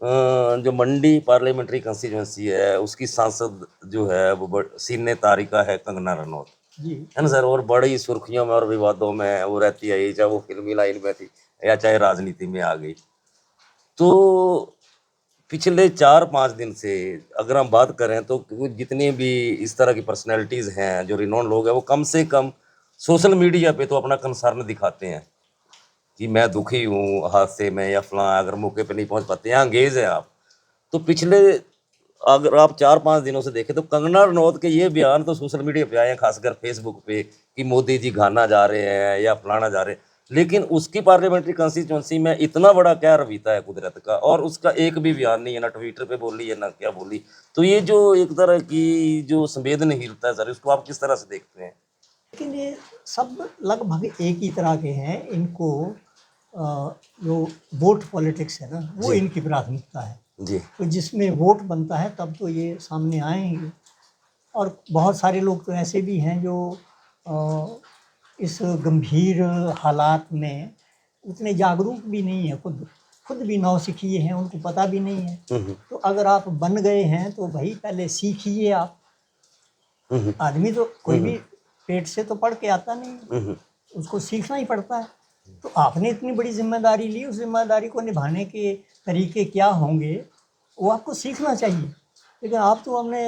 जो मंडी parliamentary constituency है उसकी सांसद जो है वो सीने तारिका है कंगना रनौत जी है ना सर। और बड़ी सुर्खियों में और विवादों में वो रहती है, चाहे वो फिल्मी लाइन में थी या चाहे राजनीति में आ गई। तो पिछले 4-5 दिन से अगर हम बात करें तो जितने भी इस तरह की पर्सनैलिटीज़ हैं, जो रिनोन लोग हैं, वो कम से कम सोशल मीडिया पे तो अपना कंसर्न दिखाते हैं कि मैं दुखी हूँ हादसे में या फलां, अगर मौके पे नहीं पहुँच पाते हैं, अंगेज हैं आप। तो पिछले अगर आप 4-5 दिनों से देखें तो कंगना रनौत के ये बयान तो सोशल मीडिया पे आए हैं, खासकर फेसबुक पे, कि मोदी जी घाना जा रहे हैं या फलाना जा रहे हैं। लेकिन उसकी पार्लियामेंट्री कंस्टिट्यूंसी में इतना बड़ा कहर बीता है कुदरत का, और उसका एक भी बयान नहीं है, ना ट्विटर पे बोली है ना क्या बोली। तो ये जो एक तरह की जो संवेदनहीनता है सर, इसको आप किस तरह से देखते हैं? लेकिन ये सब लगभग एक ही तरह के हैं। इनको जो वोट पॉलिटिक्स है ना, वो जी इनकी प्राथमिकता है। जी तो जिसमें वोट बनता है तब तो ये सामने आएंगे। और बहुत सारे लोग तो ऐसे भी हैं जो इस गंभीर हालात में उतने जागरूक भी नहीं है, खुद खुद भी नौसिखिए हैं, उनको पता भी नहीं है। तो अगर आप बन गए हैं तो भाई पहले सीखिए आप। आदमी तो कोई भी पेट से तो पढ़ के आता नहीं है, उसको सीखना ही पड़ता है। तो आपने इतनी बड़ी जिम्मेदारी ली, उस जिम्मेदारी को निभाने के तरीके क्या होंगे वो आपको सीखना चाहिए। लेकिन आप तो हमने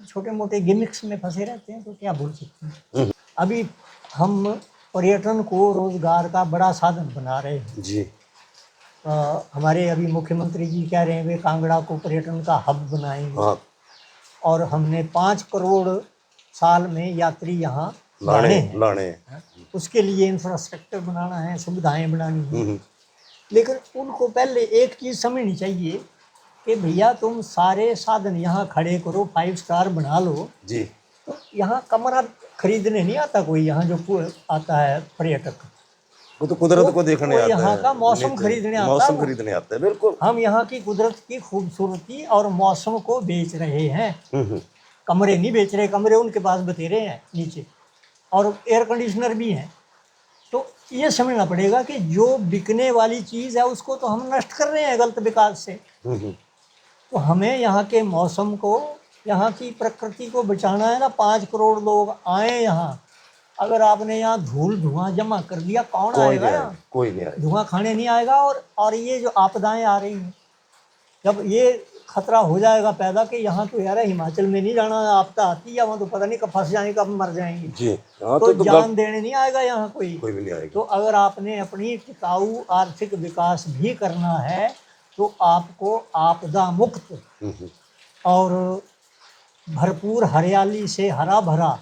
छोटे मोटे गिमिक्स में फंसे रहते हैं, तो क्या बोल सकते हैं। अभी हम पर्यटन को रोजगार का बड़ा साधन बना रहे हैं जी हमारे अभी मुख्यमंत्री जी कह रहे हैं वे कांगड़ा को पर्यटन का हब बनाएंगे। हाँ, और हमने 5 करोड़ साल में यात्री यहाँ लाने हैं। उसके लिए इंफ्रास्ट्रक्चर बनाना है, सुविधाएं बनानी है। लेकिन उनको पहले एक चीज़ समझनी चाहिए कि भैया तुम सारे साधन यहाँ खड़े करो, 5 स्टार बना लो जी तो यहाँ कमरा खरीदने नहीं आता कोई। यहाँ जो आता है पर्यटक, वो तो कुदरत को देखने आता है, यहाँ का मौसम खरीदने आता है। मौसम खरीदने आता है, बिल्कुल। हम यहाँ की कुदरत की खूबसूरती और मौसम को बेच रहे हैं, कमरे नहीं बेच रहे। कमरे उनके पास बतेरे हैं नीचे, और एयर कंडीशनर भी हैं। तो ये समझना पड़ेगा कि जो बिकने वाली चीज़ है उसको तो हम नष्ट कर रहे हैं गलत विकास से। तो हमें यहाँ के मौसम को, यहाँ की प्रकृति को बचाना है ना। 5 करोड़ लोग आए यहाँ, अगर आपने यहाँ धूल धुआं जमा कर दिया, कौन आएगा यहाँ? कोई नहीं आएगा, धुआं खाने नहीं आएगा। और ये जो आपदाएं आ रही हैं, जब ये खतरा हो जाएगा पैदा कि यहाँ तो यार हिमाचल में नहीं जाना, आपदा आती है वहाँ तो पता नहीं कब फंस जाएंगे, कब मर जाएंगे जी हाँ, तो जान देने नहीं आएगा यहाँ कोई भी नहीं आएगा। तो अगर आपने अपनी टिकाऊ आर्थिक विकास भी करना है तो आपको आपदा मुक्त और भरपूर हरियाली से हरा भरा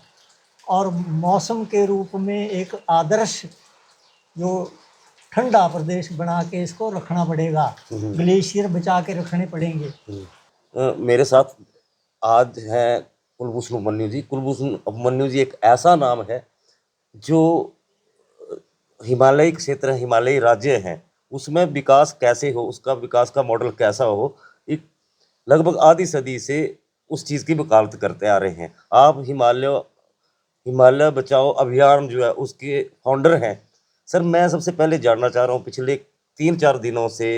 और मौसम के रूप में एक आदर्श जो ठंडा प्रदेश बना के इसको रखना पड़ेगा। ग्लेशियर बचा के रखने पड़ेंगे। मेरे साथ आज हैं कुलभूषण उपमन्यु जी। कुलभूषण उपमन्यु जी एक ऐसा नाम है जो हिमालयी क्षेत्र, हिमालयी राज्य हैं, उसमें विकास कैसे हो, उसका विकास का मॉडल कैसा हो, एक लगभग आधी सदी से उस चीज़ की वकालत करते आ रहे हैं। आप हिमालय बचाओ अभियान जो है उसके फाउंडर हैं। सर, मैं सबसे पहले जानना चाह रहा हूँ, पिछले 3-4 दिनों से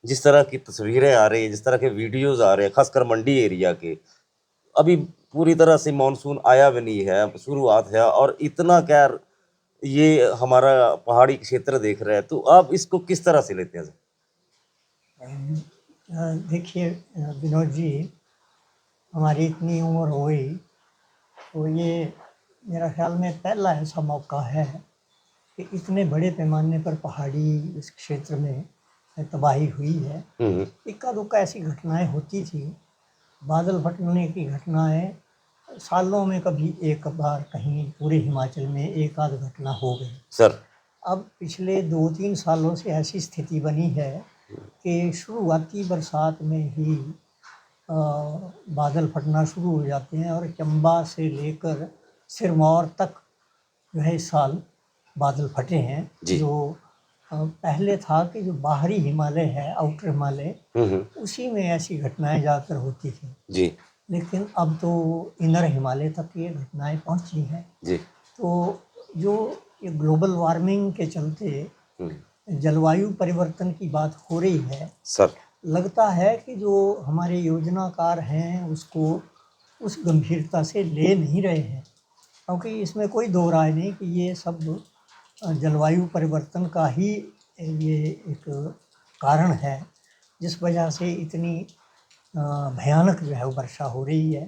जिस तरह की तस्वीरें आ रही हैं, जिस तरह के वीडियोस आ रहे हैं, खासकर मंडी एरिया के, अभी पूरी तरह से मानसून आया भी नहीं है, शुरुआत है, और इतना क्या ये हमारा पहाड़ी क्षेत्र देख रहा है, तो आप इसको किस तरह से लेते हैं सर? देखिए विनोद जी, हमारी इतनी उम्र हो गई तो ये मेरा ख्याल में पहला ऐसा मौका है कि इतने बड़े पैमाने पर पहाड़ी इस क्षेत्र में तबाही हुई है। इक्का दुक्का ऐसी घटनाएं होती थी, बादल फटने की घटनाएं सालों में कभी एक बार कहीं पूरे हिमाचल में एक आध घटना हो गई सर। अब पिछले 2-3 सालों से ऐसी स्थिति बनी है कि शुरुआती बरसात में ही बादल फटना शुरू हो जाते हैं और चंबा से लेकर सिरमौर तक जो है इस साल बादल फटे हैं। जो पहले था कि जो बाहरी हिमालय है, आउटर हिमालय, उसी में ऐसी घटनाएं ज़्यादातर होती थी जी। लेकिन अब तो इनर हिमालय तक ये घटनाएं पहुंची हैं जी। तो जो ये ग्लोबल वार्मिंग के चलते जलवायु परिवर्तन की बात हो रही है सर, लगता है कि जो हमारे योजनाकार हैं उसको उस गंभीरता से ले नहीं रहे हैं, क्योंकि इसमें कोई दो राय नहीं कि ये सब जलवायु परिवर्तन का ही ये एक कारण है, जिस वजह से इतनी भयानक जो है वो वर्षा हो रही है।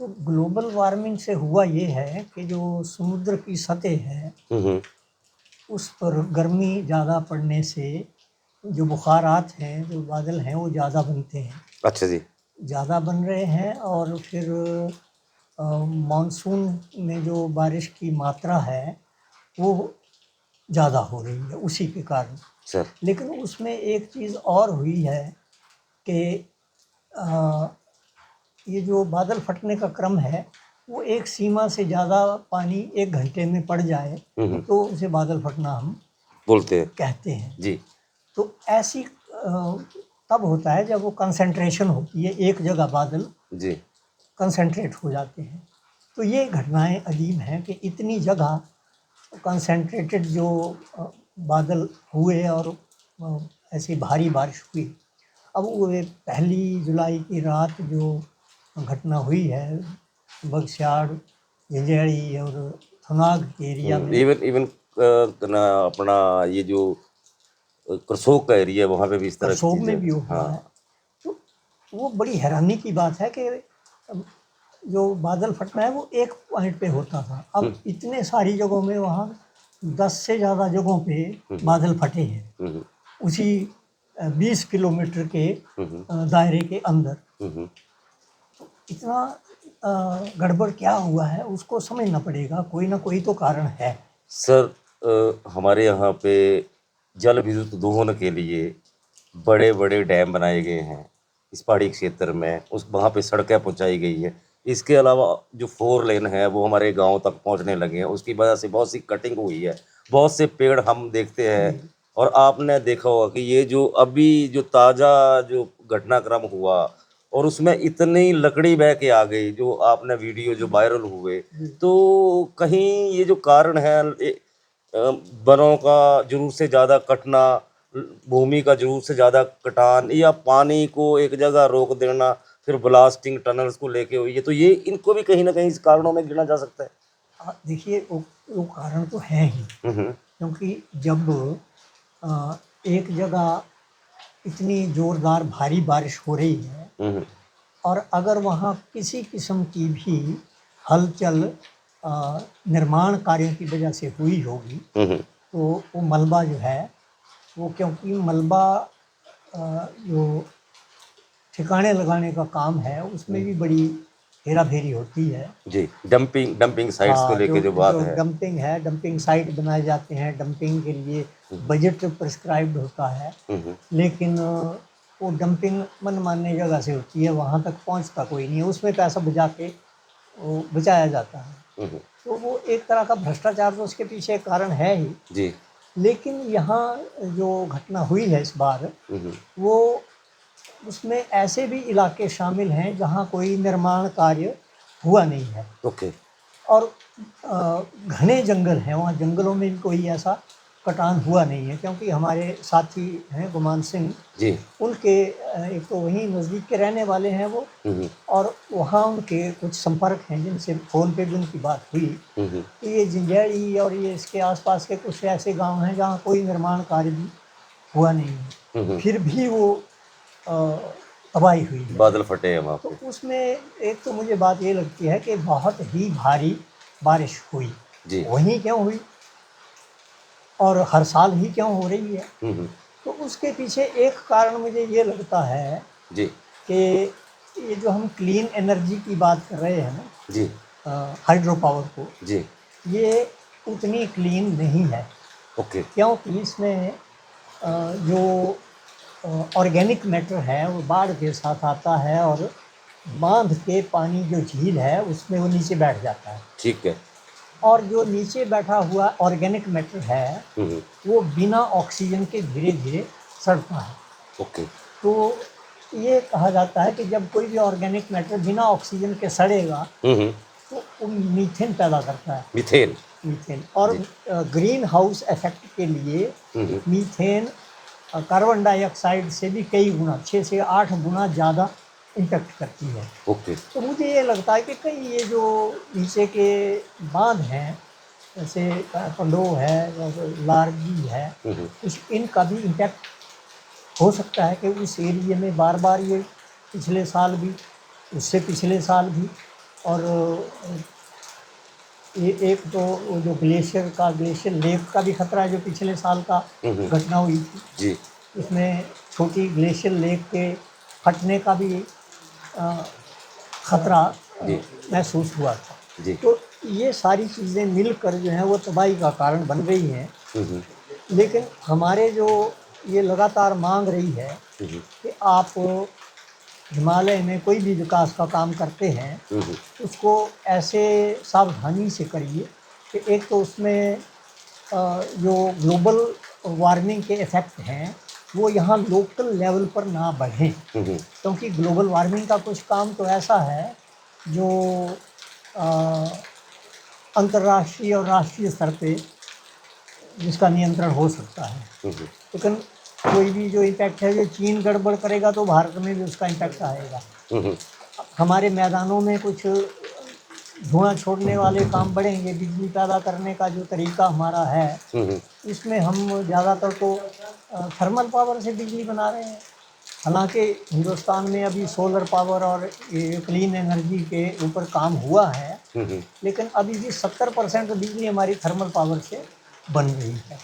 तो ग्लोबल वार्मिंग से हुआ ये है कि जो समुद्र की सतह है उस पर गर्मी ज़्यादा पड़ने से जो बुखारात हैं, जो बादल हैं, वो ज़्यादा बनते हैं, अच्छा जी। ज़्यादा बन रहे हैं। और फिर मानसून में जो बारिश की मात्रा है वो ज़्यादा हो रही है उसी के कारण। सर। लेकिन उसमें एक चीज़ और हुई है कि ये जो बादल फटने का क्रम है वो एक सीमा से ज़्यादा पानी 1 घंटे में पड़ जाए तो उसे बादल फटना हम बोलते हैं कहते हैं। जी। तो ऐसी तब होता है जब वो कंसंट्रेशन होती है, एक जगह बादल जी। कंसंट्रेट हो जाते हैं। तो ये घटनाएं अजीब हैं कि इतनी जगह कंसंट्रेटेड जो बादल हुए और ऐसी भारी बारिश हुई। अब वो 1 जुलाई की रात जो घटना हुई है बगस्याड़, झंझेड़ी और थुनाग के एरिया में, इवन अपना ये जो करसोग का एरिया है वहाँ पे भी इस तरह की करसोग में चीजें। भी हुआ है। हाँ। तो वो बड़ी हैरानी की बात है कि जो बादल फटना है वो एक पॉइंट पे होता था, अब इतने सारी जगहों में वहाँ 10 से ज़्यादा जगहों पे बादल फटे हैं उसी 20 किलोमीटर के दायरे के अंदर। इतना गड़बड़ क्या हुआ है उसको समझना पड़ेगा, कोई ना कोई तो कारण है। सर हमारे यहाँ पे जल विद्युत दोहन के लिए बड़े बड़े डैम बनाए गए हैं इस पहाड़ी क्षेत्र में, उस वहाँ पे सड़कें पहुँचाई गई है। इसके अलावा जो 4 लेन है वो हमारे गांव तक पहुँचने लगे हैं, उसकी वजह से बहुत सी कटिंग हुई है, बहुत से पेड़ हम देखते हैं। और आपने देखा होगा कि ये जो अभी जो ताज़ा जो घटनाक्रम हुआ और उसमें इतनी लकड़ी बह के आ गई, जो आपने वीडियो जो वायरल हुए, तो कहीं ये जो कारण है वनों का जरूर से ज़्यादा कटना, भूमि का जरूर से ज़्यादा कटान या पानी को एक जगह रोक देना, फिर ब्लास्टिंग टनल्स को लेके हुई है, तो ये इनको भी कहीं ना कहीं इस कारणों में गिना जा सकता है। देखिए वो कारण तो है ही, क्योंकि जब एक जगह इतनी ज़ोरदार भारी बारिश हो रही है और अगर वहाँ किसी किस्म की भी हलचल निर्माण कार्यों की वजह से हुई होगी तो वो मलबा जो है वो, क्योंकि मलबा जो ठिकाने लगाने का काम है उसमें भी बड़ी हेरा फेरी होती है जी। डंपिंग साइट्स को लेके जो बात है, डंपिंग है, डंपिंग साइट बनाए जाते हैं, डंपिंग के लिए बजट प्रिस्क्राइब्ड होता है, लेकिन वो डंपिंग मनमाने जगह से होती है, वहाँ तक पहुँचता कोई नहीं है, उसमें पैसा बचा के वो बचाया जाता है। तो वो एक तरह का भ्रष्टाचार तो उसके पीछे एक कारण है ही जी। लेकिन यहाँ जो घटना हुई है इस बार वो उसमें ऐसे भी इलाके शामिल हैं जहाँ कोई निर्माण कार्य हुआ नहीं है। ओके। और घने जंगल हैं, वहाँ जंगलों में भी कोई ऐसा कटान हुआ नहीं है, क्योंकि हमारे साथी हैं गुमान सिंह जी, उनके एक तो वहीं नज़दीक के रहने वाले हैं वो, और वहाँ उनके कुछ संपर्क हैं जिनसे फ़ोन पे भी उनकी बात हुई कि ये झंझेड़ी और ये इसके आसपास के कुछ ऐसे गांव हैं जहाँ कोई निर्माण कार्य भी हुआ नहीं है, फिर भी वो तबाही हुई है, बादल फटे हैं वहाँ तो पे। उसमें एक तो मुझे बात ये लगती है कि बहुत ही भारी बारिश हुई, जी। वहीं क्यों हुई और हर साल ही क्यों हो रही है, तो उसके पीछे एक कारण मुझे ये लगता है जी। कि ये जो हम क्लीन एनर्जी की बात कर रहे हैं ना जी। हाइड्रो पावर को, जी। ये उतनी क्लीन नहीं है। ओके। क्योंकि इसमें जो ऑर्गेनिक मैटर है वो बाढ़ के साथ आता है और बांध के पानी जो झील है उसमें वो नीचे बैठ जाता है, ठीक है। और जो नीचे बैठा हुआ ऑर्गेनिक मैटर है वो बिना ऑक्सीजन के धीरे धीरे सड़ता है। ओके। तो ये कहा जाता है कि जब कोई भी ऑर्गेनिक मैटर बिना ऑक्सीजन के सड़ेगा तो वो मीथेन पैदा करता है, मीथेन। और ग्रीन हाउस इफेक्ट के लिए मीथेन कार्बन डाइऑक्साइड से भी कई गुना 6 से 8 गुना ज़्यादा इम्पेक्ट करती है। ओके। तो मुझे ये लगता है कि कई ये जो नीचे के बांध हैं, जैसे पंडोह है, जैसे लारजी है, कुछ इनका भी इम्पैक्ट हो सकता है कि उस एरिया में बार बार ये पिछले साल भी, उससे पिछले साल भी, और ये एक तो वो जो ग्लेशियर लेक का भी खतरा है, जो पिछले साल का घटना हुई थी, जी। इसमें छोटी ग्लेशियर लेक के फटने का भी खतरा जी। महसूस हुआ था। जी। तो ये सारी चीज़ें मिलकर जो हैं वो तबाही का कारण बन रही हैं। लेकिन हमारे जो ये लगातार मांग रही है कि आप हिमालय में कोई भी विकास का काम करते हैं, उसको ऐसे सावधानी से करिए कि एक तो उसमें जो ग्लोबल वार्मिंग के इफ़ेक्ट हैं वो यहाँ लोकल लेवल पर ना बढ़ें, क्योंकि ग्लोबल वार्मिंग का कुछ काम तो ऐसा है जो अंतर्राष्ट्रीय और राष्ट्रीय स्तर पे जिसका नियंत्रण हो सकता है। लेकिन कोई भी जो इम्पैक्ट है, जो चीन गड़बड़ करेगा तो भारत में भी उसका इम्पैक्ट आएगा। हमारे मैदानों में कुछ धुआं छोड़ने वाले काम बढ़ेंगे, बिजली पैदा करने का जो तरीका हमारा है, इसमें हम ज़्यादातर तो थर्मल पावर से बिजली बना रहे हैं। हालांकि हिंदुस्तान में अभी सोलर पावर और ये क्लीन एनर्जी के ऊपर काम हुआ है, लेकिन अभी भी 70% बिजली हमारी थर्मल पावर से बन रही है।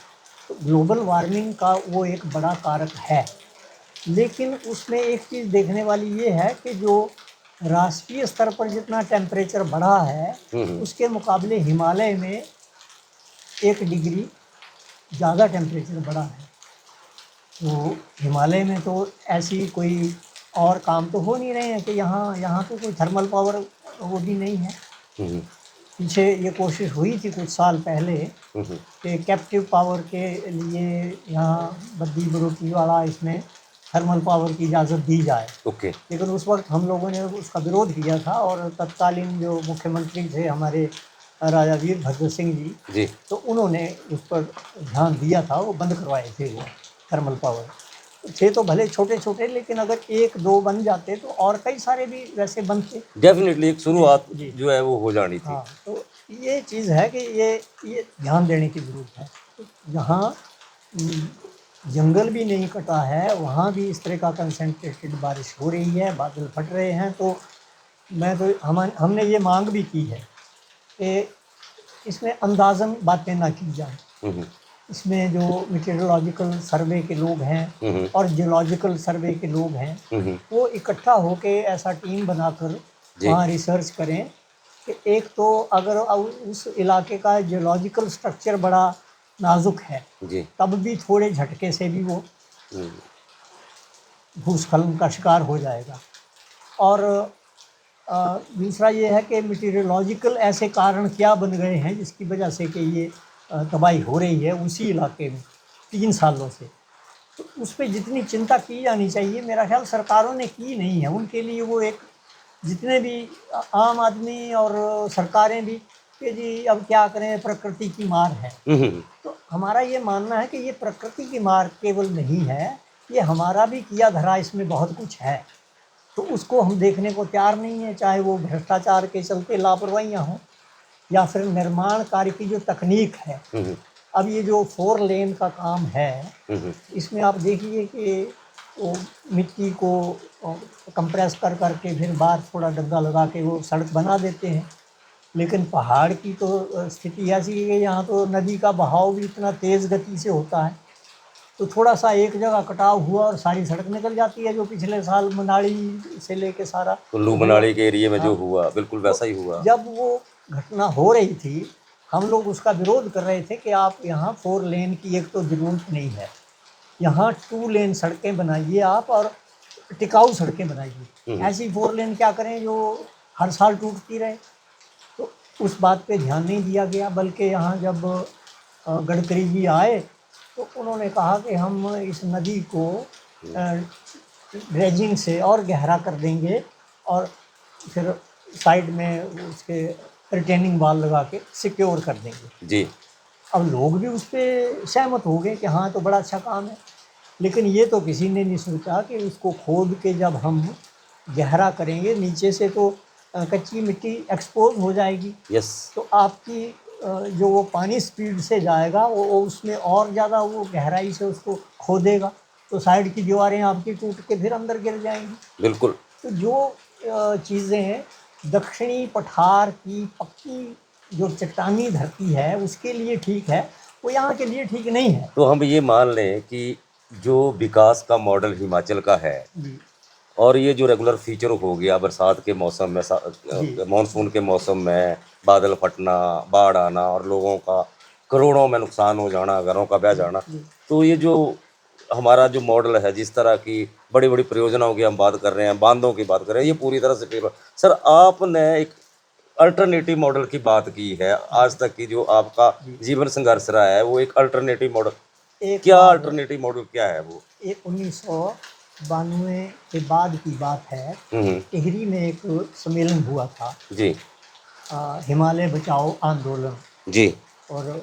तो ग्लोबल वार्मिंग का वो एक बड़ा कारक है। लेकिन उसमें एक चीज़ देखने वाली ये है कि जो राष्ट्रीय स्तर पर जितना टेम्परेचर बढ़ा है, उसके मुकाबले हिमालय में 1 डिग्री ज़्यादा टेम्परेचर बढ़ा है। तो हिमालय में तो ऐसी कोई और काम तो हो नहीं रहे हैं कि यहाँ तो कोई थर्मल पावर वो भी नहीं है। पीछे ये कोशिश हुई थी कुछ साल पहले कि कैप्टिव पावर के लिए यहाँ बद्दी बरूटी वाला इसमें थर्मल पावर की इजाज़त दी जाए। ओके। लेकिन उस वक्त हम लोगों ने उसका विरोध किया था और तत्कालीन जो मुख्यमंत्री थे हमारे राजा वीरभद्र सिंह जी, तो उन्होंने उस पर ध्यान दिया था, वो बंद करवाए थे वो थर्मल पावर। थे तो भले छोटे छोटे, लेकिन अगर 1-2 बन जाते तो और कई सारे भी वैसे बनते। डेफिनेटली एक शुरुआत जो है वो हो जानी थी। हाँ, तो ये चीज़ है कि ये ध्यान देने की ज़रूरत है। तो जहाँ जंगल भी नहीं कटा है, वहाँ भी इस तरह का कंसंट्रेटेड बारिश हो रही है, बादल फट रहे हैं। तो हमने ये मांग भी की है कि इसमें अंदाज़न बातें ना की जाएं। इसमें जो मीटेरोलॉजिकल सर्वे के लोग हैं और जियोलॉजिकल सर्वे के लोग हैं, वो इकट्ठा होके ऐसा टीम बनाकर वहाँ रिसर्च करें कि एक तो अगर उस इलाके का जियोलॉजिकल स्ट्रक्चर बड़ा नाजुक है, तब भी थोड़े झटके से भी वो भूस्खलन का शिकार हो जाएगा। और दूसरा ये है कि मीटेरोलॉजिकल ऐसे कारण क्या बन गए हैं जिसकी वजह से कि ये तबाही हो रही है उसी इलाके में 3 सालों से। तो उस पर जितनी चिंता की जानी चाहिए, मेरा ख्याल सरकारों ने की नहीं है। उनके लिए वो एक जितने भी आम आदमी और सरकारें भी कि जी अब क्या करें, प्रकृति की मार है। तो हमारा ये मानना है कि ये प्रकृति की मार केवल नहीं है, ये हमारा भी किया धरा इसमें बहुत कुछ है। तो उसको हम देखने को तैयार नहीं है, चाहे वो भ्रष्टाचार के चलते लापरवाहियाँ हों या फिर निर्माण कार्य की जो तकनीक है। अब ये जो 4 लेन का काम है, इसमें आप देखिए कि वो मिट्टी को कंप्रेस कर करके फिर बाद थोड़ा डंगा लगा के वो सड़क बना देते हैं। लेकिन पहाड़ की तो स्थिति ऐसी है कि यहाँ तो नदी का बहाव भी इतना तेज़ गति से होता है, तो थोड़ा सा एक जगह कटाव हुआ और सारी सड़क निकल जाती है, जो पिछले साल मनाली से लेके सारा कुल्लू मनाली के एरिया में जो हुआ बिल्कुल वैसा ही हुआ। जब वो घटना हो रही थी, हम लोग उसका विरोध कर रहे थे कि आप यहाँ 4 लेन की एक तो ज़रूरत नहीं है, यहाँ 2 लेन सड़कें बनाइए आप और टिकाऊ सड़कें बनाइए। ऐसी 4 लेन क्या करें जो हर साल टूटती रहे। तो उस बात पे ध्यान नहीं दिया गया, बल्कि यहाँ जब गडकरी जी आए तो उन्होंने कहा कि हम इस नदी को ड्रेजिंग से और गहरा कर देंगे और फिर साइड में उसके रिटेनिंग वॉल लगा के सिक्योर कर देंगे। जी। अब लोग भी उस पर सहमत हो गए कि हाँ तो बड़ा अच्छा काम है। लेकिन ये तो किसी ने नहीं सोचा कि उसको खोद के जब हम गहरा करेंगे नीचे से तो कच्ची मिट्टी एक्सपोज हो जाएगी, यस, तो आपकी जो वो पानी स्पीड से जाएगा वो उसमें और ज़्यादा वो गहराई से उसको खोदेगा, तो साइड की दीवारें आपकी टूट के फिर अंदर गिर जाएंगी। बिल्कुल। तो जो चीज़ें दक्षिणी पठार की पक्की जो चट्टानी धरती है उसके लिए ठीक है, वो यहाँ के लिए ठीक नहीं है। तो हम ये मान लें कि जो विकास का मॉडल हिमाचल का है जी और ये जो रेगुलर फीचर हो गया बरसात के मौसम में, जी मानसून के मौसम में बादल फटना, बाढ़ आना और लोगों का करोड़ों में नुकसान हो जाना, घरों का बह जाना, जी तो ये जो हमारा जो मॉडल है, जिस तरह की बड़ी बड़ी परियोजनाओं की हम बात कर रहे हैं, बांधों की बात कर रहे हैं, ये पूरी तरह से फेल। सर, आपने एक अल्टरनेटिव मॉडल की बात की है, आज तक की जो आपका जीवन संघर्ष रहा है वो एक अल्टरनेटिव मॉडल, एक क्या बार अल्टरनेटिव मॉडल क्या है वो? ये 1992 के बाद की बात है। टिहरी में एक सम्मेलन हुआ था, जी हिमालय बचाओ आंदोलन, जी और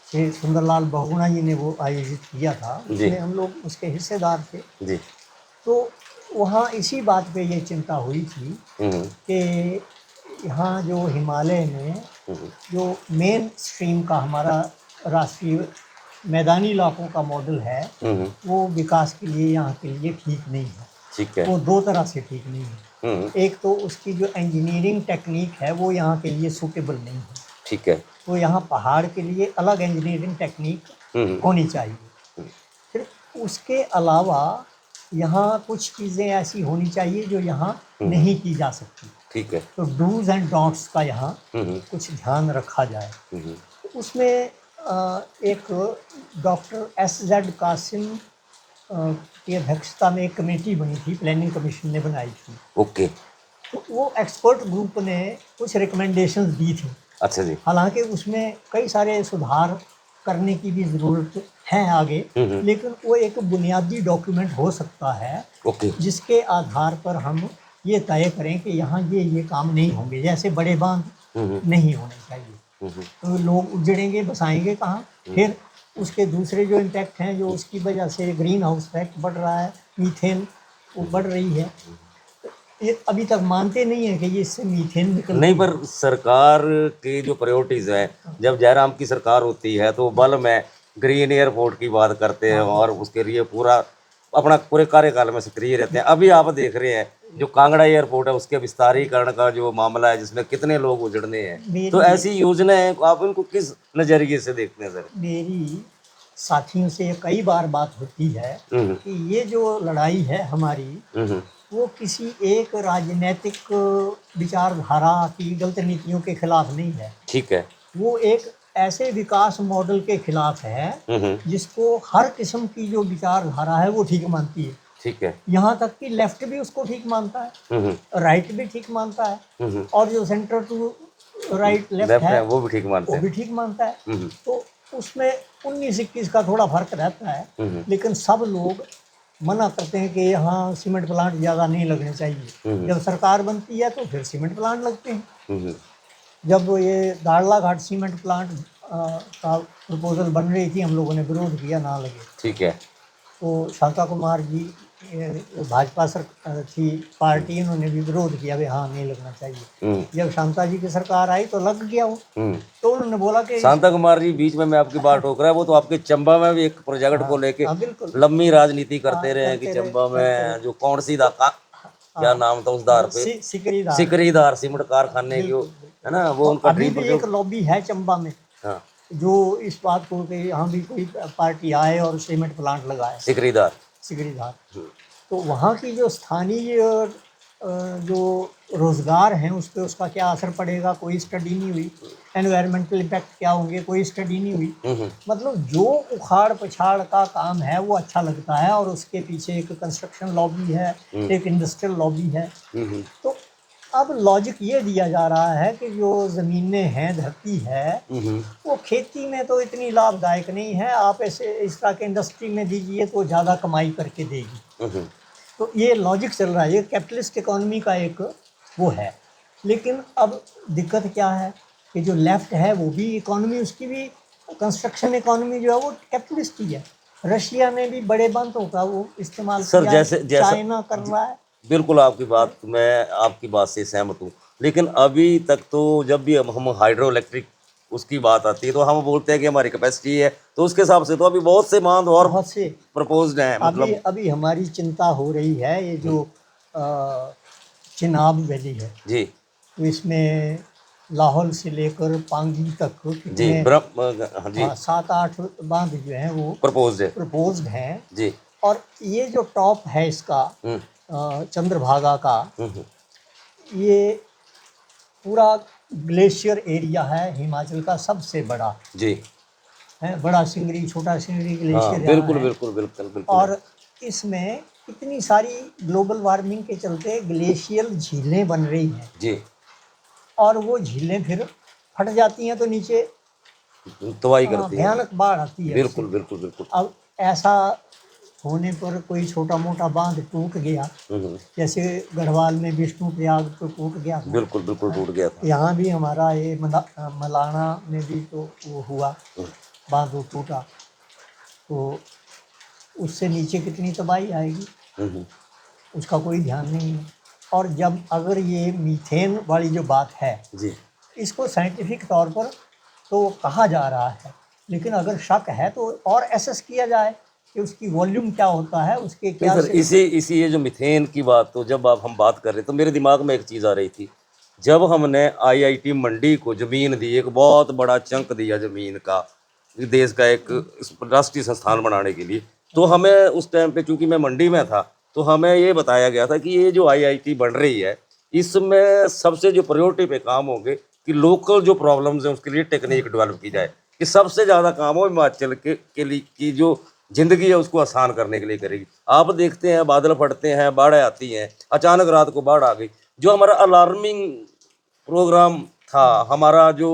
श्री सुंदरलाल बहुगुणा जी ने वो आयोजित किया था, जी उसमें हम लोग उसके हिस्सेदार थे। जी। तो वहाँ इसी बात पे ये चिंता हुई थी कि यहाँ जो हिमालय में जो मेन स्ट्रीम का हमारा राष्ट्रीय मैदानी इलाकों का मॉडल है वो विकास के लिए यहाँ के लिए ठीक नहीं है। ठीक है। वो दो तरह से ठीक नहीं है। एक तो उसकी जो इंजीनियरिंग टेक्निक है वो यहाँ के लिए सूटेबल नहीं है। ठीक है। तो यहाँ पहाड़ के लिए अलग इंजीनियरिंग टेक्निक होनी चाहिए। फिर उसके अलावा यहाँ कुछ चीज़ें ऐसी होनी चाहिए जो यहाँ नहीं की जा सकती। ठीक है। तो डूज एंड डोंट्स का यहाँ कुछ ध्यान रखा जाए। तो उसमें एक डॉक्टर S.Z. कासिम की अध्यक्षता में एक कमेटी बनी थी, प्लानिंग कमीशन ने बनाई थी। ओके। तो वो एक्सपर्ट ग्रुप ने कुछ रिकमेंडेशंस दी थी। अच्छा जी। हालांकि उसमें कई सारे सुधार करने की भी ज़रूरत है आगे, लेकिन वो एक बुनियादी डॉक्यूमेंट हो सकता है ओके। जिसके आधार पर हम ये तय करें कि यहाँ ये काम नहीं होंगे। जैसे बड़े बांध नहीं होने चाहिए, तो लोग उजड़ेंगे, बसाएंगे कहाँ। फिर उसके दूसरे जो इम्पैक्ट हैं, जो उसकी वजह से ग्रीन हाउस इफेक्ट बढ़ रहा है, मीथेन वो बढ़ रही है, ये अभी तक मानते नहीं है कि ये इससे मीथेन निकल नहीं, पर सरकार की जो प्रायोरिटीज है, जब जयराम की सरकार होती है तो बल में ग्रीन एयरपोर्ट की बात करते हैं और उसके लिए पूरा अपना पूरे कार्यकाल में सक्रिय रहते हैं। अभी आप देख रहे हैं जो कांगड़ा एयरपोर्ट है उसके विस्तारीकरण का जो मामला है जिसमें कितने लोग उजड़ने हैं, तो ऐसी योजनाएं आप इनको किस नजरिए से देखते हैं सर? मेरी साथियों से कई बार बात होती है कि ये जो लड़ाई है हमारी वो किसी एक राजनीतिक विचारधारा की गलत नीतियों के खिलाफ नहीं है। ठीक है। वो एक ऐसे विकास मॉडल के खिलाफ है जिसको हर किस्म की जो विचारधारा है वो ठीक मानती है। ठीक है। यहाँ तक कि लेफ्ट भी उसको ठीक मानता है, राइट भी ठीक मानता है, और जो सेंटर टू राइट लेफ्ट है वो भी ठीक मानते वो हैं। भी ठीक मानता है। तो उसमें 19-21 का थोड़ा फर्क रहता है, लेकिन सब लोग मना करते हैं कि यहाँ सीमेंट प्लांट ज़्यादा नहीं लगने चाहिए। जब सरकार बनती है तो फिर सीमेंट प्लांट लगते हैं। जब ये दाड़ला घाट सीमेंट प्लांट का प्रपोजल बन रही थी, हम लोगों ने विरोध किया, ना लगे। ठीक है। तो शांता कुमार जी भाजपा थी पार्टी, इन्होंने भी विरोध किया भी हाँ नहीं लगना चाहिए। जब शांता जी की सरकार आई तो लग गया वो। तो उन्होंने बोला कि शांता कुमार जी, बीच में मैं आपकी बात ठोक रहा है, वो तो आपके चंबा में भी एक प्रोजेक्ट को लेके लंबी राजनीति करते रहे हैं कि चंबा में जो कौन सी क्या नाम था उस धार पे, सिकरीधार सीमेंट कारखाने की, है ना, वो उनका अभी भी एक लॉबी है चंबा में जो इस बात को कि यहाँ भी कोई पार्टी आए और सीमेंट प्लांट लगाए, सिकरीधार। तो वहाँ की जो स्थानीय जो रोज़गार हैं उस पर उसका क्या असर पड़ेगा कोई स्टडी नहीं हुई। एनवायरमेंटल इम्पैक्ट क्या होंगे कोई स्टडी नहीं हुई। मतलब जो उखाड़ पछाड़ का काम है वो अच्छा लगता है, और उसके पीछे एक कंस्ट्रक्शन लॉबी है, एक इंडस्ट्रियल लॉबी है। तो अब लॉजिक ये दिया जा रहा है कि जो ज़मीनें हैं, धरती है, वो खेती में तो इतनी लाभदायक नहीं है, आप ऐसे इस तरह के इंडस्ट्री में दीजिए तो ज़्यादा कमाई करके देगी। तो ये लॉजिक चल रहा है, ये कैपिटलिस्ट इकोनॉमी का एक वो है। लेकिन अब दिक्कत क्या है कि जो लेफ्ट है वो भी इकोनॉमी, उसकी भी कंस्ट्रक्शन इकोनॉमी जो है वो कैपिटलिस्ट ही है। रशिया ने भी बड़े बांधों का वो इस्तेमाल सर किया है, जैसा चाइना कर रहा है। बिल्कुल आपकी बात, मैं आपकी बात से सहमत हूँ, लेकिन अभी तक तो जब भी हम हाइड्रो इलेक्ट्रिक उसकी बात आती है तो हम बोलते हैं कि हमारी कैपेसिटी है, तो उसके हिसाब से तो अभी बहुत से बांध और बहुत से प्रपोज्ड हैं, अभी मतलब अभी हमारी चिंता हो रही है ये जो चिनाब वैली है, जी तो इसमें लाहौल से लेकर पांगी तक जी कितने ब्रह्म, हाँ जी, 7-8 बांध जो हैं वो प्रपोज्ड है प्रपोज्ड हैं। जी। और ये जो टॉप है इसका हम्म चंद्रभागा का, हम्म, ये पूरा ग्लेशियर एरिया है हिमाचल का सबसे बड़ा जी है। बड़ा सिंगरी, छोटा सिंगरी हाँ, ग्लेशियर यहाँ बिल्कुल है। बिल्कुल बिल्कुल बिल्कुल है। और इसमें इतनी सारी ग्लोबल वार्मिंग के चलते ग्लेशियल झीलें बन रही हैं, जी और वो झीलें फिर फट जाती हैं तो नीचे तबाही करती हैं, भयानक बाढ़ आती है उससे। बिल्कुल बिल्कुल बिल्कुल। अब ऐसा होने पर कोई छोटा मोटा बांध टूट गया, हम्म, जैसे गढ़वाल में विष्णु प्रयाग तो टूट गया था, बिल्कुल बिल्कुल टूट गया था। यहाँ भी हमारा ये मलाना में भी तो वो हुआ, बांध वो टूटा, तो उससे नीचे कितनी तबाही आएगी हम्म, उसका कोई ध्यान नहीं है। और जब अगर ये मीथेन वाली जो बात है, जी इसको साइंटिफिक तौर पर तो कहा जा रहा है, लेकिन अगर शक है तो और एसेस किया जाए कि उसकी वॉल्यूम क्या होता है, उसके नहीं क्या सर, से। इसी ये जो मिथेन की बात, तो जब आप हम बात कर रहे तो मेरे दिमाग में एक चीज़ आ रही थी। जब हमने आईआईटी मंडी को ज़मीन दी, एक बहुत बड़ा चंक दिया ज़मीन का, देश का एक राष्ट्रीय संस्थान बनाने के लिए, तो हमें उस टाइम पे, चूंकि मैं मंडी में था, तो हमें ये बताया गया था कि ये जो आईआईटी बन रही है, इसमें सबसे जो प्रायोरिटी पे काम होंगे कि लोकल जो प्रॉब्लम्स हैं उसके लिए टेक्निक डेवलप की जाए, कि सबसे ज़्यादा काम हो हिमाचल के लिए की जो जिंदगी है उसको आसान करने के लिए करेगी। आप देखते हैं बादल फटते हैं, बाढ़ आती हैं, अचानक रात को बाढ़ आ गई। जो हमारा अलार्मिंग प्रोग्राम था, हमारा जो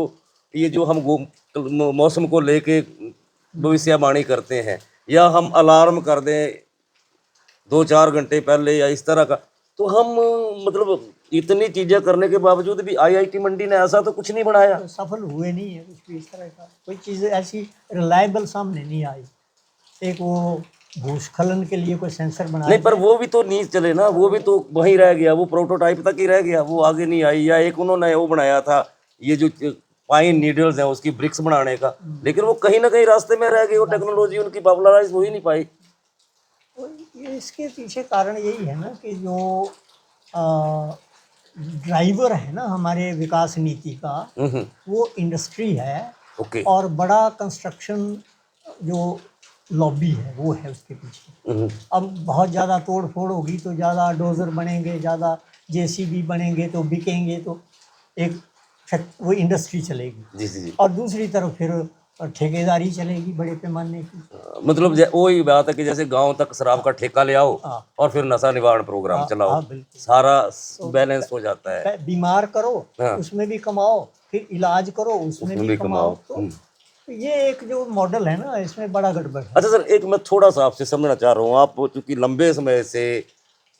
ये जो हम मौसम को लेके भविष्यवाणी करते हैं, या हम अलार्म कर दें 2-4 घंटे पहले या इस तरह का, तो हम मतलब इतनी चीजें करने के बावजूद भी आईआईटी मंडी ने ऐसा तो कुछ नहीं बनाया। तो सफल हुए नहीं है कुछ भी इस तरह का, कोई चीज़ ऐसी रिलायबल सामने नहीं आई। एक वो भूस्खलन के लिए कोई सेंसर बनाया नहीं, पर वो भी तो नहीं चले ना, वो भी तो वहीं रह गया, वो प्रोटोटाइप तक ही रह गया, वो आगे नहीं आई। या एक उन्होंने वो बनाया था, ये जो पाइन नीडल्स हैं उसकी ब्रिक्स बनाने का, लेकिन वो कहीं ना कहीं रास्ते में रह गई, वो टेक्नोलॉजी उनकी पॉपुलराइज हो ही नहीं पाई। तो ये इसके पीछे कारण यही है ना कि जो ड्राइवर है ना हमारे विकास नीति का, वो इंडस्ट्री है, ओके। और बड़ा कंस्ट्रक्शन जो लॉबी है वो है उसके पीछे। अब बहुत ज़्यादा तोड़ फोड़ होगी तो ज़्यादा डोजर बनेंगे, ज़्यादा जेसीबी बनेंगे तो बिकेंगे, तो एक वो इंडस्ट्री चलेगी। जी जी जी। और दूसरी तरफ फिर ठेकेदारी चलेगी बड़े पैमाने की। मतलब वही बात है कि जैसे गांव तक शराब का ठेका ले आओ हाँ और फिर नशा निवारण प्रोग्राम चलाओ, हाँ बिल्कुल। सारा बैलेंस हो जाता है। बीमार करो हाँ, उसमें भी कमाओ, फिर इलाज करो उसमें उसमें भी भी कमाओ। कमाओ। तो ये एक जो मॉडल है ना, इसमें बड़ा गड़बड़ है। अच्छा सर, एक मैं थोड़ा सा आपसे समझना चाह रहा हूँ, आप चूंकि लंबे समय से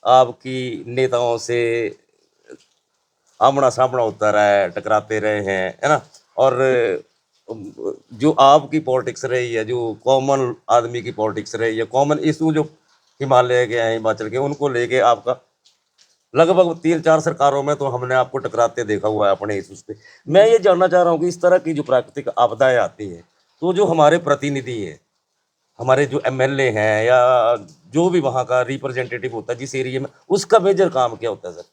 आपकी नेताओं से आमना सामना होता रहा है, टकराते रहे हैं, है ना, और जो आपकी पॉलिटिक्स रही है, जो कॉमन आदमी की पॉलिटिक्स रही है, कॉमन इशू जो हिमालय के हैं, हिमाचल के, उनको लेके आपका लगभग 3-4 सरकारों में तो हमने आपको टकराते देखा हुआ है अपने इशूज पे। मैं ये जानना चाह रहा हूँ कि इस तरह की जो प्राकृतिक आपदाएं आती हैं, तो जो हमारे प्रतिनिधि हैं, हमारे जो एमएलए हैं, या जो भी वहाँ का रिप्रेजेंटेटिव होता है जिस एरिया में, उसका मेजर काम क्या होता है सर?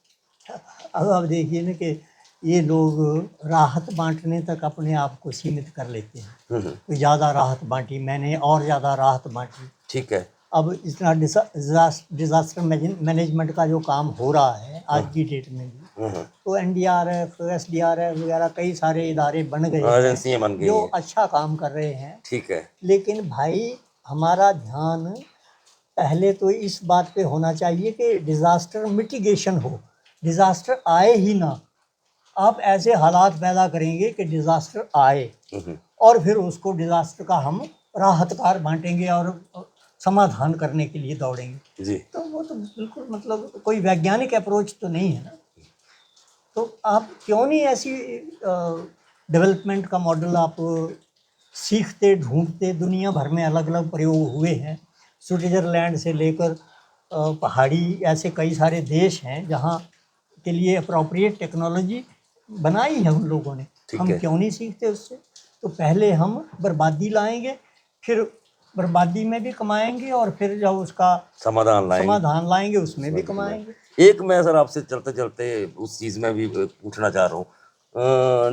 अब आप देखिए ना कि ये लोग राहत बांटने तक अपने आप को सीमित कर लेते हैं। तो ज़्यादा राहत बांटी मैंने, और ज़्यादा राहत बांटी। ठीक है। अब इतना डिज़ास्टर मैनेजमेंट का जो काम हो रहा है आज की डेट में भी, तो एनडीआरएफ, एसडीआरएफ वगैरह कई सारे इदारे बन गए हैं एजेंसियां बन गई जो हैं। अच्छा काम कर रहे हैं। ठीक है। लेकिन भाई हमारा ध्यान पहले तो इस बात पे होना चाहिए कि डिज़ास्टर मिटिगेशन हो, डिज़ास्टर आए ही ना। आप ऐसे हालात पैदा करेंगे कि डिज़ास्टर आए, और फिर उसको डिज़ास्टर का हम राहत कार बांटेंगे और समाधान करने के लिए दौड़ेंगे जी। तो वो तो बिल्कुल मतलब कोई वैज्ञानिक अप्रोच तो नहीं है ना। तो आप क्यों नहीं ऐसी डेवलपमेंट का मॉडल आप सीखते ढूंढते दुनिया भर में अलग अलग प्रयोग हुए हैं। स्विट्ज़रलैंड से लेकर पहाड़ी ऐसे कई सारे देश हैं जहाँ के लिए अप्रोप्रिएट टेक्नोलॉजी बनाई है उन लोगों ने। ठीक हम है। क्यों नहीं सीखते उससे? तो पहले हम बर्बादी लाएंगे, फिर बर्बादी में भी कमाएंगे, और फिर जब उसका समाधान लाएंगे उसमें भी कमाएंगे। एक मैं सर आपसे चलते चलते उस चीज़ में भी पूछना चाह रहा हूँ,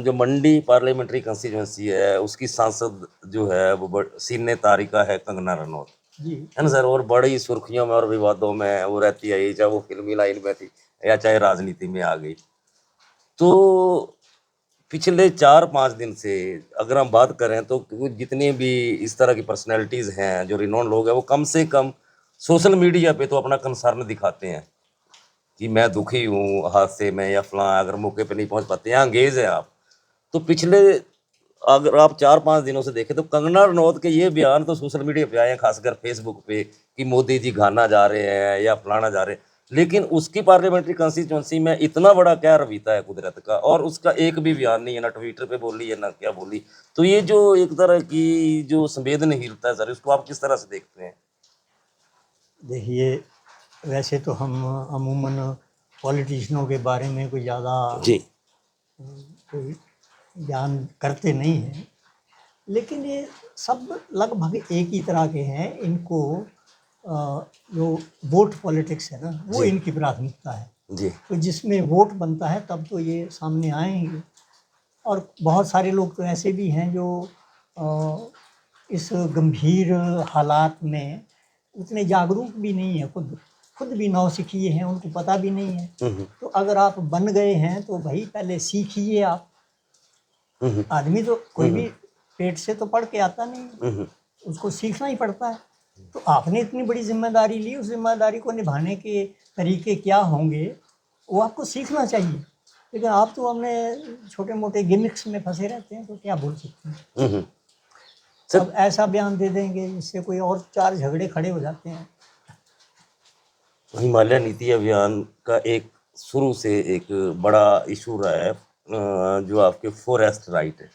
जो मंडी पार्लियामेंट्री कंस्टिट्यूंसी है उसकी सांसद जो है वो सीने तारिका है कंगना रनौत, जी है ना सर, और बड़ी सुर्खियों में और विवादों में वो रहती है, चाहे वो फिल्मी लाइन में थी या चाहे राजनीति में आ गई। तो पिछले 4-5 दिन से अगर हम बात करें तो जितने भी इस तरह की पर्सनैलिटीज़ हैं, जो रिनोन लोग हैं, वो कम से कम सोशल मीडिया पे तो अपना कंसर्न दिखाते हैं कि मैं दुखी हूँ हादसे में या फलां, अगर मौके पे नहीं पहुँच पाते, यहाँ अंगेज हैं आप। तो पिछले अगर आप 4-5 दिनों से देखें तो कंगना रनौत के ये बयान तो सोशल मीडिया पे आए हैं, खासकर फेसबुक पे, कि मोदी जी घाना जा रहे हैं या फलाना जा रहे हैं, लेकिन उसकी पार्लियामेंट्री कंस्टिट्यूंसी में इतना बड़ा क्या रवीता है कुदरत का, और उसका एक भी बयान नहीं है, ना ट्विटर पे बोली है ना क्या बोली। तो ये जो एक तरह की जो संवेदनहीनता है सर, इसको आप किस तरह से देखते हैं? देखिए, वैसे तो हम अमूमन पॉलिटिशियनों के बारे में कोई ज़्यादा जी कोई ज्ञान करते नहीं हैं, लेकिन ये सब लगभग एक ही तरह के हैं। इनको जो वोट पॉलिटिक्स है ना, वो जी। इनकी प्राथमिकता है। जी तो जिसमें वोट बनता है तब तो ये सामने आएंगे। और बहुत सारे लोग तो ऐसे भी हैं जो इस गंभीर हालात में उतने जागरूक भी नहीं है, खुद भी नौसिखिए हैं, उनको पता भी नहीं है। तो अगर आप बन गए हैं तो भाई पहले सीखिए आप। आदमी तो कोई भी पेट से तो पढ़ के आता नहीं, उसको सीखना ही पड़ता है। तो आपने इतनी बड़ी जिम्मेदारी ली, उस जिम्मेदारी को निभाने के तरीके क्या होंगे वो आपको सीखना चाहिए। लेकिन आप तो अपने छोटे मोटे गिमिक्स में फंसे रहते हैं, तो क्या बोल सकते हैं। अब ऐसा बयान दे देंगे जिससे कोई और 4 झगड़े खड़े हो जाते हैं। हिमालय नीति अभियान का एक शुरू से एक बड़ा इशू रहा है, जो आपके फॉरेस्ट राइट है,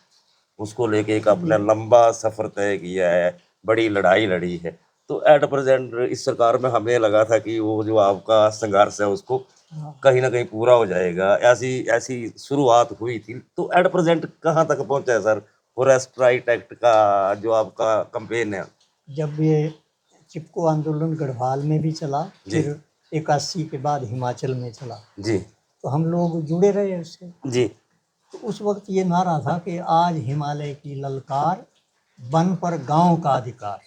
उसको लेके एक आपने लंबा सफ़र तय किया है, बड़ी लड़ाई लड़ी है। तो एट प्रेजेंट इस सरकार में हमें लगा था कि वो जो आपका संघर्ष है उसको कहीं ना कहीं पूरा हो जाएगा, ऐसी ऐसी शुरुआत हुई थी। तो एट प्रेजेंट कहाँ तक पहुँचा है सर फॉरेस्ट राइट एक्ट का जो आपका कैंपेन है? जब ये चिपको आंदोलन गढ़वाल में भी चला, फिर 81 के बाद हिमाचल में चला जी, तो हम लोग जुड़े रहे उससे। जी तो उस वक्त ये नारा था कि आज हिमालय की ललकार, वन पर गांव का अधिकार।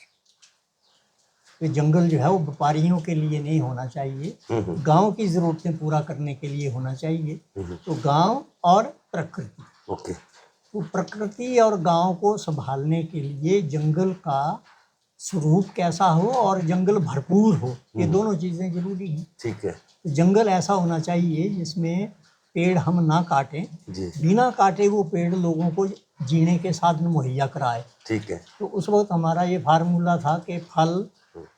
ये जंगल जो है वो व्यापारियों के लिए नहीं होना चाहिए, गांव की ज़रूरतें पूरा करने के लिए होना चाहिए। तो गांव और प्रकृति, ओके, तो प्रकृति और गांव को संभालने के लिए जंगल का स्वरूप कैसा हो और जंगल भरपूर हो, ये दोनों चीज़ें जरूरी हैं। ठीक है तो जंगल ऐसा होना चाहिए जिसमें पेड़ हम ना काटें, जी, बिना काटे वो पेड़ लोगों को जीने के साधन मुहैया कराए। ठीक है। तो उस वक्त हमारा ये फार्मूला था कि फल,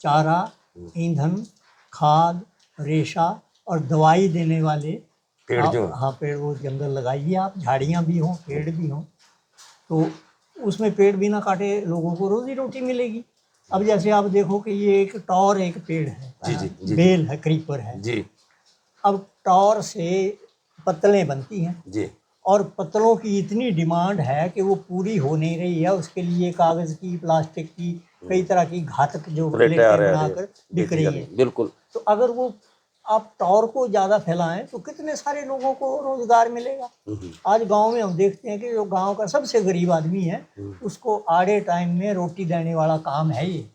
चारा, ईंधन, खाद, रेशा और दवाई देने वाले पेड़ जो हाँ पेड़ वो जंगल लगाइए आप, झाड़ियाँ भी हों पेड़ भी हों, तो उसमें पेड़ बिना काटे लोगों को रोजी रोटी मिलेगी। अब जैसे आप देखो कि ये एक टॉर एक पेड़ है, जी, बेल है, क्रीपर है जी, अब टॉर से पत्तलें बनती हैं जी, और पत्तलों की इतनी डिमांड है कि वो पूरी हो नहीं रही है। उसके लिए कागज़ की, प्लास्टिक की, कई तरह की घातक जो प्लेटें बनाकर बिक रही हैं। बिल्कुल। तो अगर वो आप टॉर को ज़्यादा फैलाएं तो कितने सारे लोगों को रोज़गार मिलेगा। आज गांव में हम देखते हैं कि जो गांव का सबसे गरीब आदमी है उसको आड़े टाइम में रोटी देने वाला काम है ये,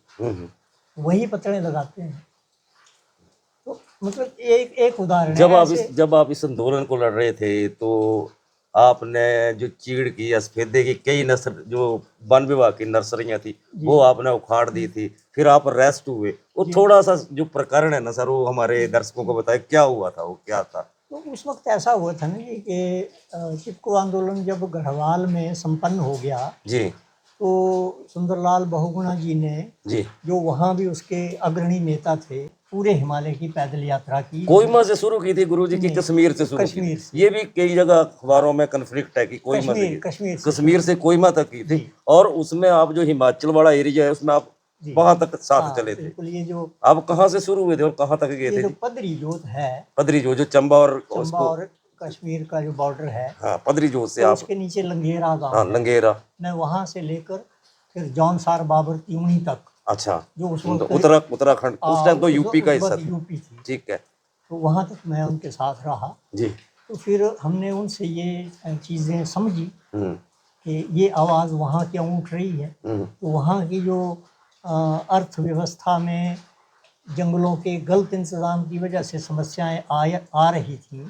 वही पत्तलें लगाते हैं। तो मतलब एक उदाहरण है। जब आप इस आंदोलन को लड़ रहे थे तो आपने जो चीड़ की या सफेदे की कई नर्सर जो वन विभाग की नर्सरियां थी वो आपने उखाड़ दी थी, फिर आप अरेस्ट हुए। वो थोड़ा सा जो प्रकरण है ना सर, वो हमारे दर्शकों को बताए क्या हुआ था, वो क्या था? तो उस वक्त ऐसा हुआ था ना जी कि चिपको आंदोलन जब गढ़वाल में संपन्न हो गया जी, तो सुंदरलाल बहुगुणा जी ने जी, जो वहाँ भी उसके अग्रणी नेता थे पूरे हिमालय की पैदल यात्रा की। कोहिमा से शुरू की थी गुरुजी की नहीं, कश्मीर से शुरू की कश्मीर थी? से। ये भी कई जगह अखबारों में कन्फ्लिक्ट है कि कोहिमा से कश्मीर की। से कश्मीर से कोहिमा तक की थी। जी। और उसमें आप जो हिमाचल वाला एरिया है उसमें आप जी। वहां तक साथ हाँ, चले थे। बिल्कुल। ये जो आप कहाँ से शुरू हुए थे और कहाँ तक गए ये थे जो जी? पदरी जोत है, पदरी जो चंबा और चंबा उसको, और कश्मीर का जो बॉर्डर है, हाँ पदरी जो से तो आप, उसके नीचे लंगेरा हाँ गांव है। लंगेरा, मैं वहां से लेकर फिर जौनसार बाबर त्यूणी तक, अच्छा जो उस तो वक्त उत्तराखंड उस टाइम तो यूपी का उस हिस्सा वक्त था। यूपी थी, ठीक है तो वहां तक मैं उनके साथ रहा। जी। तो फिर हमने उनसे ये चीज़ें समझी हम्म कि ये आवाज़ वहाँ क्यों उठ रही है। हम्म तो वहाँ की जो अर्थव्यवस्था में जंगलों के गलत इंतज़ाम की वजह से समस्याएं आ रही थी,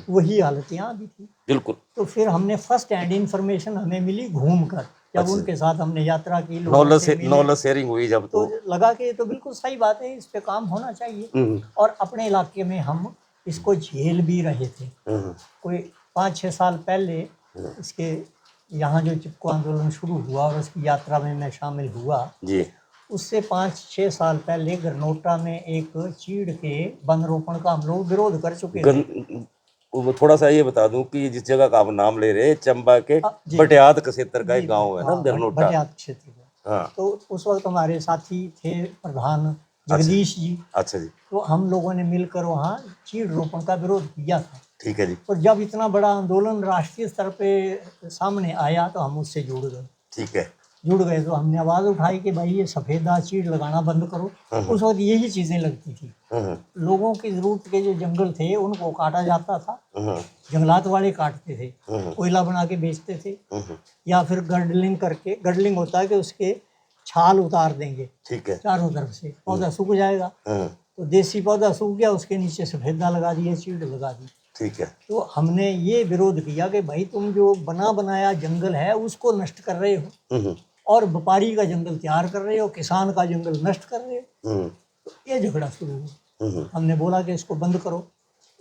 वही हालत यहाँ भी थी। बिल्कुल। तो फिर हमने फर्स्ट हैंड इंफॉर्मेशन हमें मिली घूमकर, जब अच्छा। उनके साथ हमने यात्रा की, लोगों से मिले, नॉलेज शेयरिंग हुई जब तो तो लगा कि ये तो बिल्कुल सही बात है, इस पे काम होना चाहिए। हम्म और अपने इलाके में हम इसको झेल भी रहे थे। हम्म कोई 5-6 साल पहले इसके यहाँ जो चिपको आंदोलन शुरू हुआ और उसकी यात्रा में मैं शामिल हुआ, जी। उससे 5-6 साल पहले गरनोटा में एक चीड़ के वन रोपण का हम लोग विरोध कर चुके थे। वो थोड़ा सा ये बता दूं कि जिस जगह का आप नाम ले रहे हैं चंबा के जी। बटियात क्षेत्र का जी, एक गांव है ना हाँ, गरनोटा। भटियात क्षेत्र में। हाँ तो उस वक्त हमारे साथी थे प्रधान अच्छा जगदीश जी, अच्छा जी। तो हम लोगों ने मिलकर वहाँ चीड़ रोपण का विरोध किया था। ठीक है जी। और जब इतना बड़ा आंदोलन राष्ट्रीय स्तर पे सामने आया तो हम उससे जुड़ ठीक है तो हमने आवाज़ उठाई कि भाई ये सफ़ेदा चीड़ लगाना बंद करो। उस वक्त यही चीज़ें लगती थी। लोगों की ज़रूरत के जो जंगल थे उनको काटा जाता था, जंगलात वाले काटते थे, कोयला बना के बेचते थे, या फिर गर्डलिंग करके, गर्डलिंग होता है कि उसके छाल उतार देंगे, ठीक है, चारों तरफ से पौधा सूख जाएगा, तो देसी पौधा सूख गया, उसके नीचे सफ़ेदा लगा दिया, चीड़ लगा दी। ठीक है। तो हमने ये विरोध किया कि भाई तुम जो बना बनाया जंगल है उसको नष्ट कर रहे हो और व्यापारी का जंगल तैयार कर रहे हो, किसान का जंगल नष्ट कर रहे हो। तो ये झगड़ा शुरू हुआ। हमने बोला कि इसको बंद करो,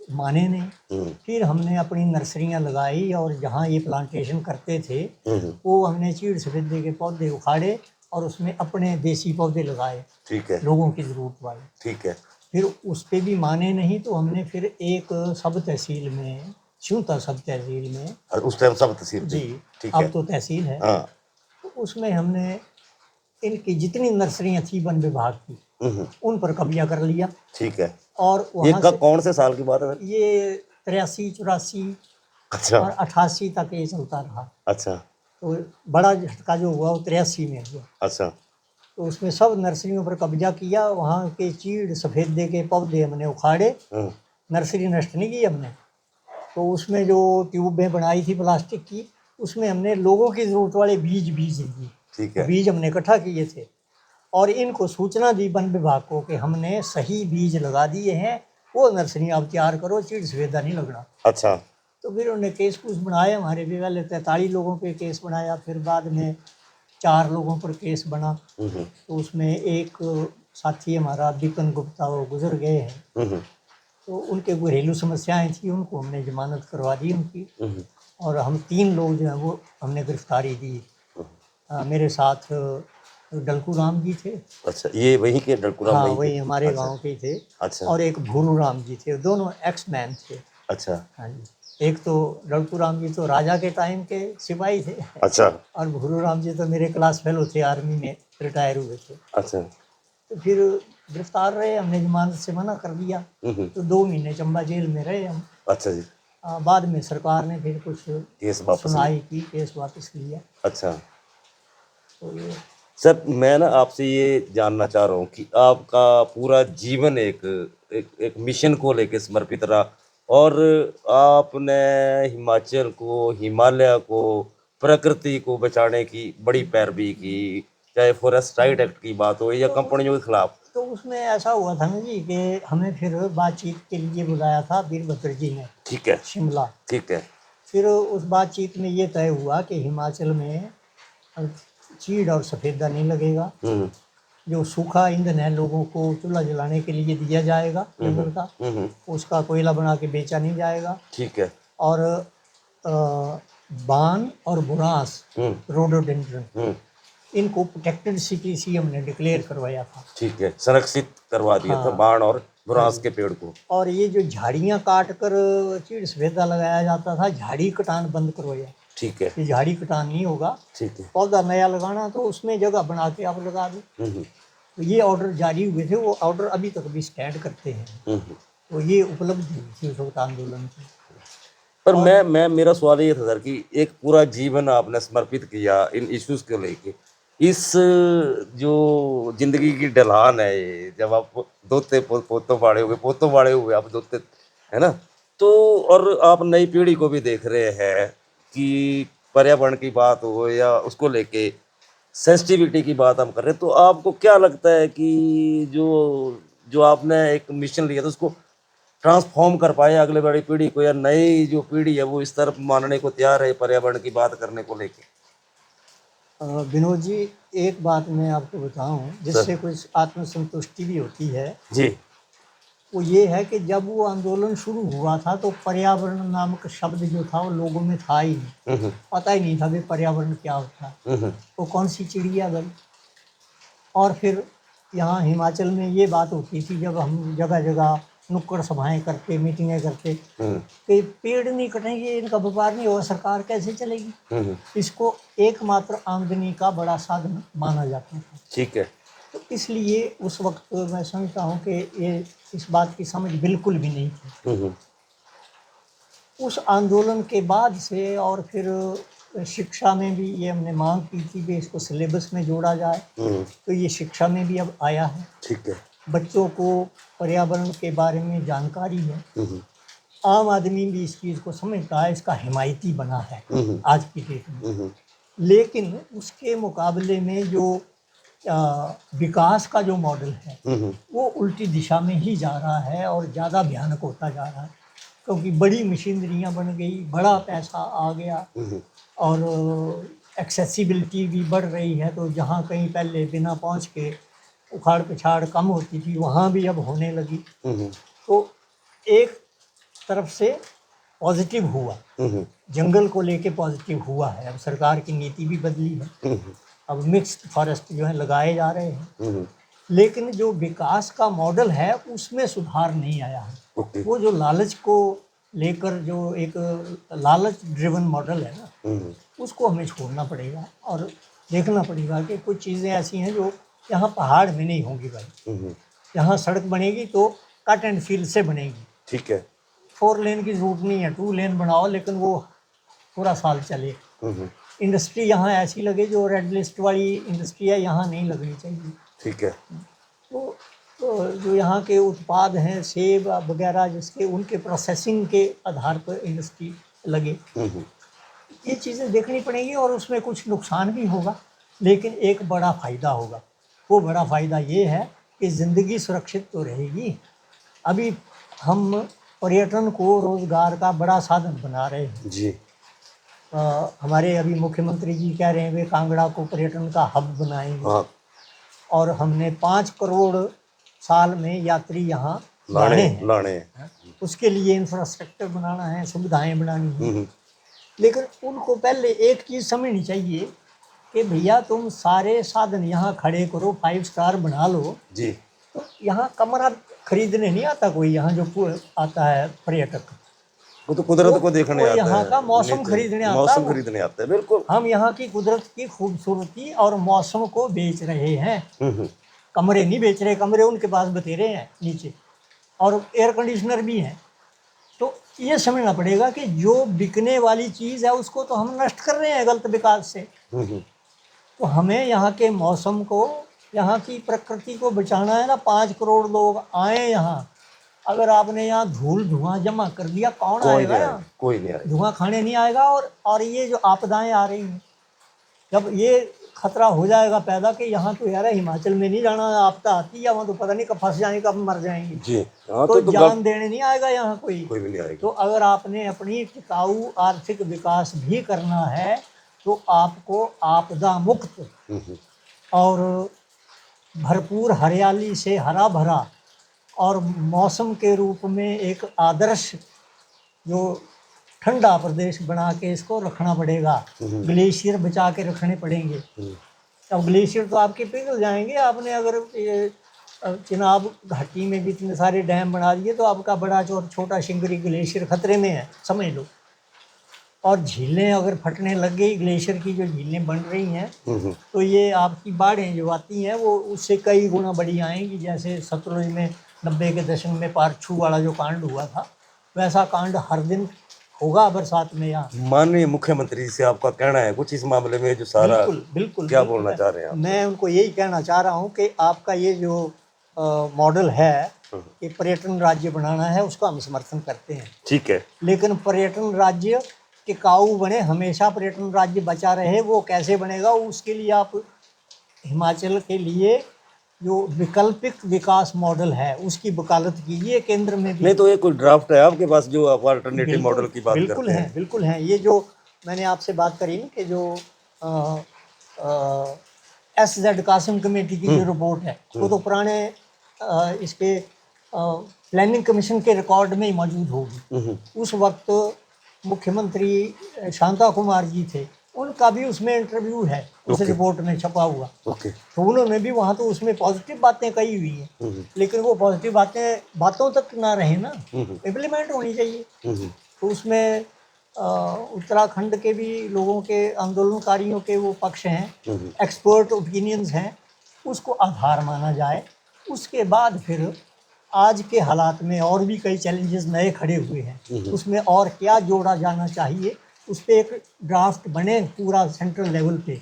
माने नहीं। फिर हमने अपनी नर्सरियां लगाई और जहाँ ये प्लांटेशन करते थे वो हमने चीड़ सफेदे के पौधे उखाड़े और उसमें अपने देसी पौधे लगाए। ठीक है। लोगों की ज़रूरत वाले। ठीक है। फिर उस पर भी माने नहीं तो हमने फिर एक सब तहसील में, सिउता सब तहसील में, उस टाइम सब तहसील जी, ठीक है, अब तो तहसील है, हाँ, तो उसमें हमने इनकी जितनी नर्सरियां थी वन विभाग की उन पर कब्जा कर लिया। ठीक है। और ये वहाँ कब से कौन से साल की बात है? ये 83-84 अच्छा और 88 तक ये चलता रहा। अच्छा तो बड़ा झटका जो हुआ वो 83 में हुआ। अच्छा। तो उसमें सब नर्सरियों पर कब्जा किया, वहाँ के चीड़ सफ़ेदे के पौधे हमने उखाड़े, नर्सरी नष्ट नहीं की हमने। तो उसमें जो ट्यूबें बनाई थी प्लास्टिक की, उसमें हमने लोगों की ज़रूरत वाले बीज दिए। ठीक है। बीज हमने इकट्ठा किए थे और इनको सूचना दी वन विभाग को कि हमने सही बीज लगा दिए हैं, वो नर्सरी आप तैयार करो, चीड़ सफ़ेदा नहीं लगना। अच्छा। तो फिर उन्होंने केस कूस बनाए, हमारे भी पहले 43 लोगों पे केस बनाया, फिर बाद में 4 लोगों पर केस बना। तो उसमें एक साथी हमारा विपिन गुप्ता, वो गुजर गए हैं, तो उनके घरेलू समस्याएं थी, उनको हमने जमानत करवा दी उनकी। और हम 3 लोग जो हैं वो हमने गिरफ्तारी दी। मेरे साथ डलकू राम जी थे। अच्छा, ये वहीं के डलकू राम? हाँ, वहीं वही के? हमारे अच्छा। गांव के थे। अच्छा। और एक भूरू राम जी थे, दोनों एक्स मैन थे। अच्छा। हाँ जी। एक तो डलकू राम जी तो राजा के टाइम के सिपाही थे। अच्छा। और भूरू राम जी तो मेरे क्लास फेलो थे, आर्मी में रिटायर हुए थे। अच्छा। तो फिर गिरफ्तार रहे, हमने जमानत से मना कर दिया, तो 2 महीने चंबा जेल में रहे हम। अच्छा जी। बाद में सरकार ने फिर कुछ केस वापस सुनवाई की, केस वापस लिया। अच्छा। तो ये सर मैं ना आपसे ये जानना चाह रहा हूँ कि आपका पूरा जीवन एक मिशन को लेकर समर्पित रहा और आपने हिमाचल को, हिमालय को, प्रकृति को बचाने की बड़ी पैरवी की, चाहे फॉरेस्ट राइट एक्ट की बात हो या कंपनियों के खिलाफ। तो उसमें ऐसा हुआ था ना जी कि हमें फिर बातचीत के लिए बुलाया था वीरभद्र जी ने। ठीक है। शिमला। ठीक है। फिर उस बातचीत में ये तय हुआ कि हिमाचल में चीड़ और सफ़ेदा नहीं लगेगा, जो सूखा ईंधन है लोगों को चूल्हा जलाने के लिए दिया जाएगा जंगल का, उसका कोयला बना के बेचा नहीं जाएगा। ठीक है। और बान और बुरांस, रोडोडेंड्रन, इनको प्रोटेक्टेड सिटी सी हमने डिक्लेयर करवाया था। ठीक है, संरक्षित करवा दिया था हाँ। बाण और बुरांस के पेड़ को। और ये जो झाड़ियाँ काट कर चीड़ सफेदा लगाया जाता था, झाड़ी कटान बंद करो यार, ठीक है, ये झाड़ी कटान नहीं होगा, ठीक है। पौधा नया लगाना तो उसमें जगह बना के आप लगा दो। तो ये ऑर्डर जारी हुए थे, वो ऑर्डर अभी तक भी स्टैंड करते हैं। तो ये उपलब्धि हुई थी उस वक्त आंदोलन की। पर मैं मेरा सवाल ये था सर कि एक पूरा जीवन आपने समर्पित किया इन इश्यूज को लेके, इस जो जिंदगी की ढलान है ये, जब आप दोते पोतों बाड़े हुए आप दोते, है ना, तो और आप नई पीढ़ी को भी देख रहे हैं कि पर्यावरण की बात हो या उसको लेके सेंसिटिविटी की बात हम कर रहे हैं, तो आपको क्या लगता है कि जो जो आपने एक मिशन लिया था उसको ट्रांसफॉर्म कर पाए अगले बड़ी पीढ़ी को, या नई जो पीढ़ी है वो इस तरफ मानने को तैयार है पर्यावरण की बात करने को लेके? विनोद जी, एक बात मैं आपको बताऊं जिससे कुछ आत्मसंतुष्टि भी होती है, जी। वो ये है कि जब वो आंदोलन शुरू हुआ था तो पर्यावरण नामक शब्द जो था वो लोगों में था ही नहीं, पता ही नहीं था कि पर्यावरण क्या होता है, वो कौन सी चिड़िया गई। और फिर यहाँ हिमाचल में ये बात होती थी जब हम जगह जगह नुक्कड़ सभाएं करते, मीटिंगें करते कि पेड़ नहीं कटेंगे, इनका व्यापार नहीं होगा, सरकार कैसे चलेगी। इसको एकमात्र आमदनी का बड़ा साधन माना जाता था। ठीक है। तो इसलिए उस वक्त मैं समझता हूँ कि ये इस बात की समझ बिल्कुल भी नहीं थी। उस आंदोलन के बाद से और फिर शिक्षा में भी ये हमने मांग की थी कि इसको सिलेबस में जोड़ा जाए, तो ये शिक्षा में भी अब आया है। ठीक है। बच्चों को पर्यावरण के बारे में जानकारी है, आम आदमी भी इस चीज़ को समझता है, इसका हिमायती बना है आज की डेट में। लेकिन उसके मुकाबले में जो विकास का जो मॉडल है वो उल्टी दिशा में ही जा रहा है और ज़्यादा भयानक होता जा रहा है, क्योंकि बड़ी मशीनरियाँ बन गई, बड़ा पैसा आ गया और एक्सेसिबिलिटी भी बढ़ रही है। तो जहाँ कहीं पहले बिना पहुँच के उखाड़ पिछाड़ कम होती थी, वहाँ भी अब होने लगी। तो एक तरफ से पॉजिटिव हुआ, जंगल को लेके पॉजिटिव हुआ है, अब सरकार की नीति भी बदली है, अब मिक्स्ड फॉरेस्ट जो है लगाए जा रहे हैं। लेकिन जो विकास का मॉडल है उसमें सुधार नहीं आया है। वो जो लालच को लेकर जो एक लालच ड्रिवन मॉडल है ना, उसको हमें छोड़ना पड़ेगा और देखना पड़ेगा कि कुछ चीज़ें ऐसी हैं जो यहाँ पहाड़ में नहीं होंगी भाई। यहाँ सड़क बनेगी तो कट एंड फिल से बनेगी। ठीक है। 4 लेन की जरूरत नहीं है, 2 लेन बनाओ लेकिन वो पूरा साल चले। इंडस्ट्री यहाँ ऐसी लगे जो रेड लिस्ट वाली इंडस्ट्री है, यहाँ नहीं लगनी चाहिए। ठीक है। तो जो यहाँ के उत्पाद हैं सेब वगैरह, जिसके उनके प्रोसेसिंग के आधार पर इंडस्ट्री लगे, ये चीज़ें देखनी पड़ेंगी और उसमें कुछ नुकसान भी होगा लेकिन एक बड़ा फ़ायदा होगा। वो बड़ा फ़ायदा ये है कि ज़िंदगी सुरक्षित तो रहेगी। अभी हम पर्यटन को रोज़गार का बड़ा साधन बना रहे हैं जी। हमारे अभी मुख्यमंत्री जी कह रहे हैं वे कांगड़ा को पर्यटन का हब बनाएंगे। हाँ। और हमने 5 करोड़ साल में यात्री यहाँ लाने हैं। उसके लिए इंफ्रास्ट्रक्चर बनाना है, सुविधाएं बनानी है। लेकिन उनको पहले एक चीज़ समझनी चाहिए कि भैया तुम सारे साधन यहाँ खड़े करो, 5 स्टार बना लो जी, तो यहाँ कमरा खरीदने नहीं आता कोई, यहाँ जो आता है पर्यटक वो तो कुदरत को देखने आता है, यहाँ का मौसम खरीदने आता है, मौसम खरीदने आता है। बिल्कुल, हम यहाँ की कुदरत की खूबसूरती और मौसम को बेच रहे हैं, कमरे नहीं बेच रहे। कमरे उनके पास बतेरे हैं नीचे और एयर कंडीशनर भी हैं। तो ये समझना पड़ेगा कि जो बिकने वाली चीज़ है उसको तो हम नष्ट कर रहे हैं गलत विकास से। तो हमें यहाँ के मौसम को, यहाँ की प्रकृति को बचाना है ना। 5 करोड़ लोग आए यहाँ, अगर आपने यहाँ धूल धुआं जमा कर दिया कौन आएगा यहाँ? कोई नहीं आएगा, धुआं खाने नहीं आएगा। और ये जो आपदाएं आ रही हैं, जब ये खतरा हो जाएगा पैदा कि यहाँ तो यार हिमाचल में नहीं जाना, आपदा आती है वहाँ तो पता नहीं कब फंस जाएंगे कब मर जाएंगे जी। तो जान देने नहीं आएगा यहाँ कोई भी नहीं आएगा। तो अगर आपने अपनी टिकाऊ आर्थिक विकास भी करना है तो आपको आपदा मुक्त और भरपूर हरियाली से हरा भरा और मौसम के रूप में एक आदर्श जो ठंडा प्रदेश बना के इसको रखना पड़ेगा। ग्लेशियर बचा के रखने पड़ेंगे। अब ग्लेशियर तो आपके पिघल जाएंगे, आपने अगर अब चिनाब घाटी में भी इतने सारे डैम बना दिए तो आपका बड़ा और छोटा शिंगरी ग्लेशियर खतरे में है, समझ लो। और झीलें अगर फटने लग गई, ग्लेशियर की जो झीलें बन रही हैं, तो ये आपकी बाढ़ें जो आती हैं वो उससे कई गुना बड़ी आएंगी। जैसे सतलुज में 90 के दशक में पारछू वाला जो कांड हुआ था, वैसा कांड हर दिन होगा बरसात में यहाँ। माननीय मुख्यमंत्री जी से आपका कहना है कुछ इस मामले में, जो सारा बिल्कुल बिल्कुल क्या बिल्कुल। बोलना चाह रहे हैं आप? मैं उनको यही कहना चाह रहा हूँ कि आपका ये जो मॉडल है, ये पर्यटन राज्य बनाना है, उसका हम समर्थन करते हैं। ठीक है। लेकिन पर्यटन राज्य टिकाऊ बने, हमेशा पर्यटन राज्य बचा रहे, वो कैसे बनेगा? उसके लिए आप हिमाचल के लिए जो विकल्पिक विकास मॉडल है उसकी वकालत कीजिए केंद्र में भी। नहीं तो ये कोई ड्राफ्ट है आपके पास जो आप अल्टरनेटिव बिल्कुल मॉडल की बात बिल्कुल करते है, हैं? बिल्कुल है। ये जो मैंने आपसे बात करी ना कि जो SZ कासिम कमेटी की जो रिपोर्ट है, वो तो पुराने इसके प्लानिंग कमीशन के रिकॉर्ड में ही मौजूद होगी। उस वक्त मुख्यमंत्री शांता कुमार जी थे, उनका भी उसमें इंटरव्यू है, उस रिपोर्ट में छपा हुआ। ओके। तो उन्होंने भी वहाँ तो उसमें पॉजिटिव बातें कही हुई हैं, लेकिन वो पॉजिटिव बातें बातों तक ना रहे ना, इम्प्लीमेंट होनी चाहिए। तो उसमें उत्तराखंड के भी लोगों के, आंदोलनकारियों के वो पक्ष हैं, एक्सपर्ट ओपिनियंस हैं, उसको आधार माना जाए। उसके बाद फिर आज के हालात में और भी कई चैलेंजेस नए खड़े हुए हैं, उसमें और क्या जोड़ा जाना चाहिए, उस पर एक ड्राफ्ट बने पूरा सेंट्रल लेवल पे।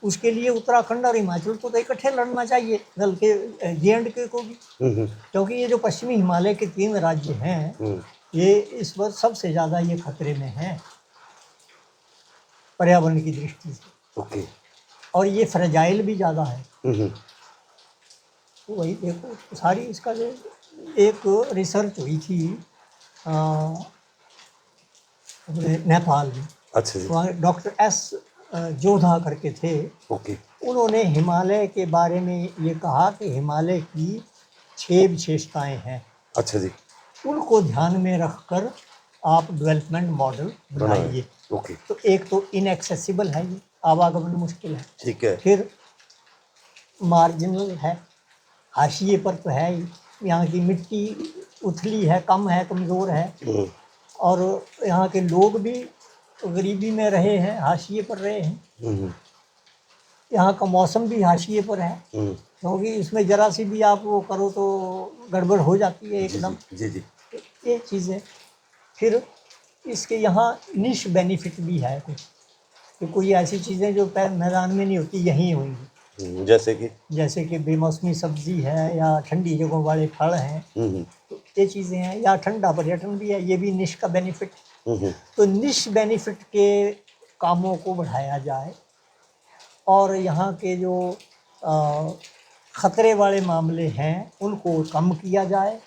उसके लिए उत्तराखंड और हिमाचल को तो इकट्ठे लड़ना चाहिए, बल्कि J&K को भी, क्योंकि ये जो पश्चिमी हिमालय के 3 राज्य हैं, ये इस वक्त सबसे ज़्यादा ये खतरे में हैं पर्यावरण की दृष्टि से। ओके। और ये फ्रेजाइल भी ज़्यादा है। तो वही देखो सारी इसका जो एक रिसर्च हुई थी अपने नेपाल में। अच्छा जी। वहाँ डॉक्टर S जोधा करके थे। ओके। उन्होंने हिमालय के बारे में ये कहा कि हिमालय की 6 विशेषताएं हैं। अच्छा जी। उनको ध्यान में रखकर आप डेवलपमेंट मॉडल बनाइए। ओके। तो एक तो इनएक्सेसिबल है, ये आवागमन मुश्किल है। ठीक है। फिर मार्जिनल है, हाशिए पर तो है ही, यहाँ की मिट्टी उथली है, कम है, कमज़ोर है। और यहाँ के लोग भी गरीबी में रहे हैं, हाशिए पर रहे हैं। यहाँ का मौसम भी हाशिए पर है, क्योंकि इसमें ज़रा सी भी आप वो करो तो गड़बड़ हो जाती है एकदम। जी जी। ये चीज़ें। फिर इसके यहाँ निश बेनिफिट भी है कुछ, कि कोई ऐसी चीज़ें जो मैदान में नहीं होती यहीं होंगी। जैसे कि बेमौसमी सब्जी है, या ठंडी जगहों वाले फल हैं, तो ये चीज़ें हैं। या ठंडा पर्यटन भी है, ये भी निश का बेनिफिट। तो निश बेनिफिट के कामों को बढ़ाया जाए, और यहाँ के जो ख़तरे वाले मामले हैं उनको कम किया जाए।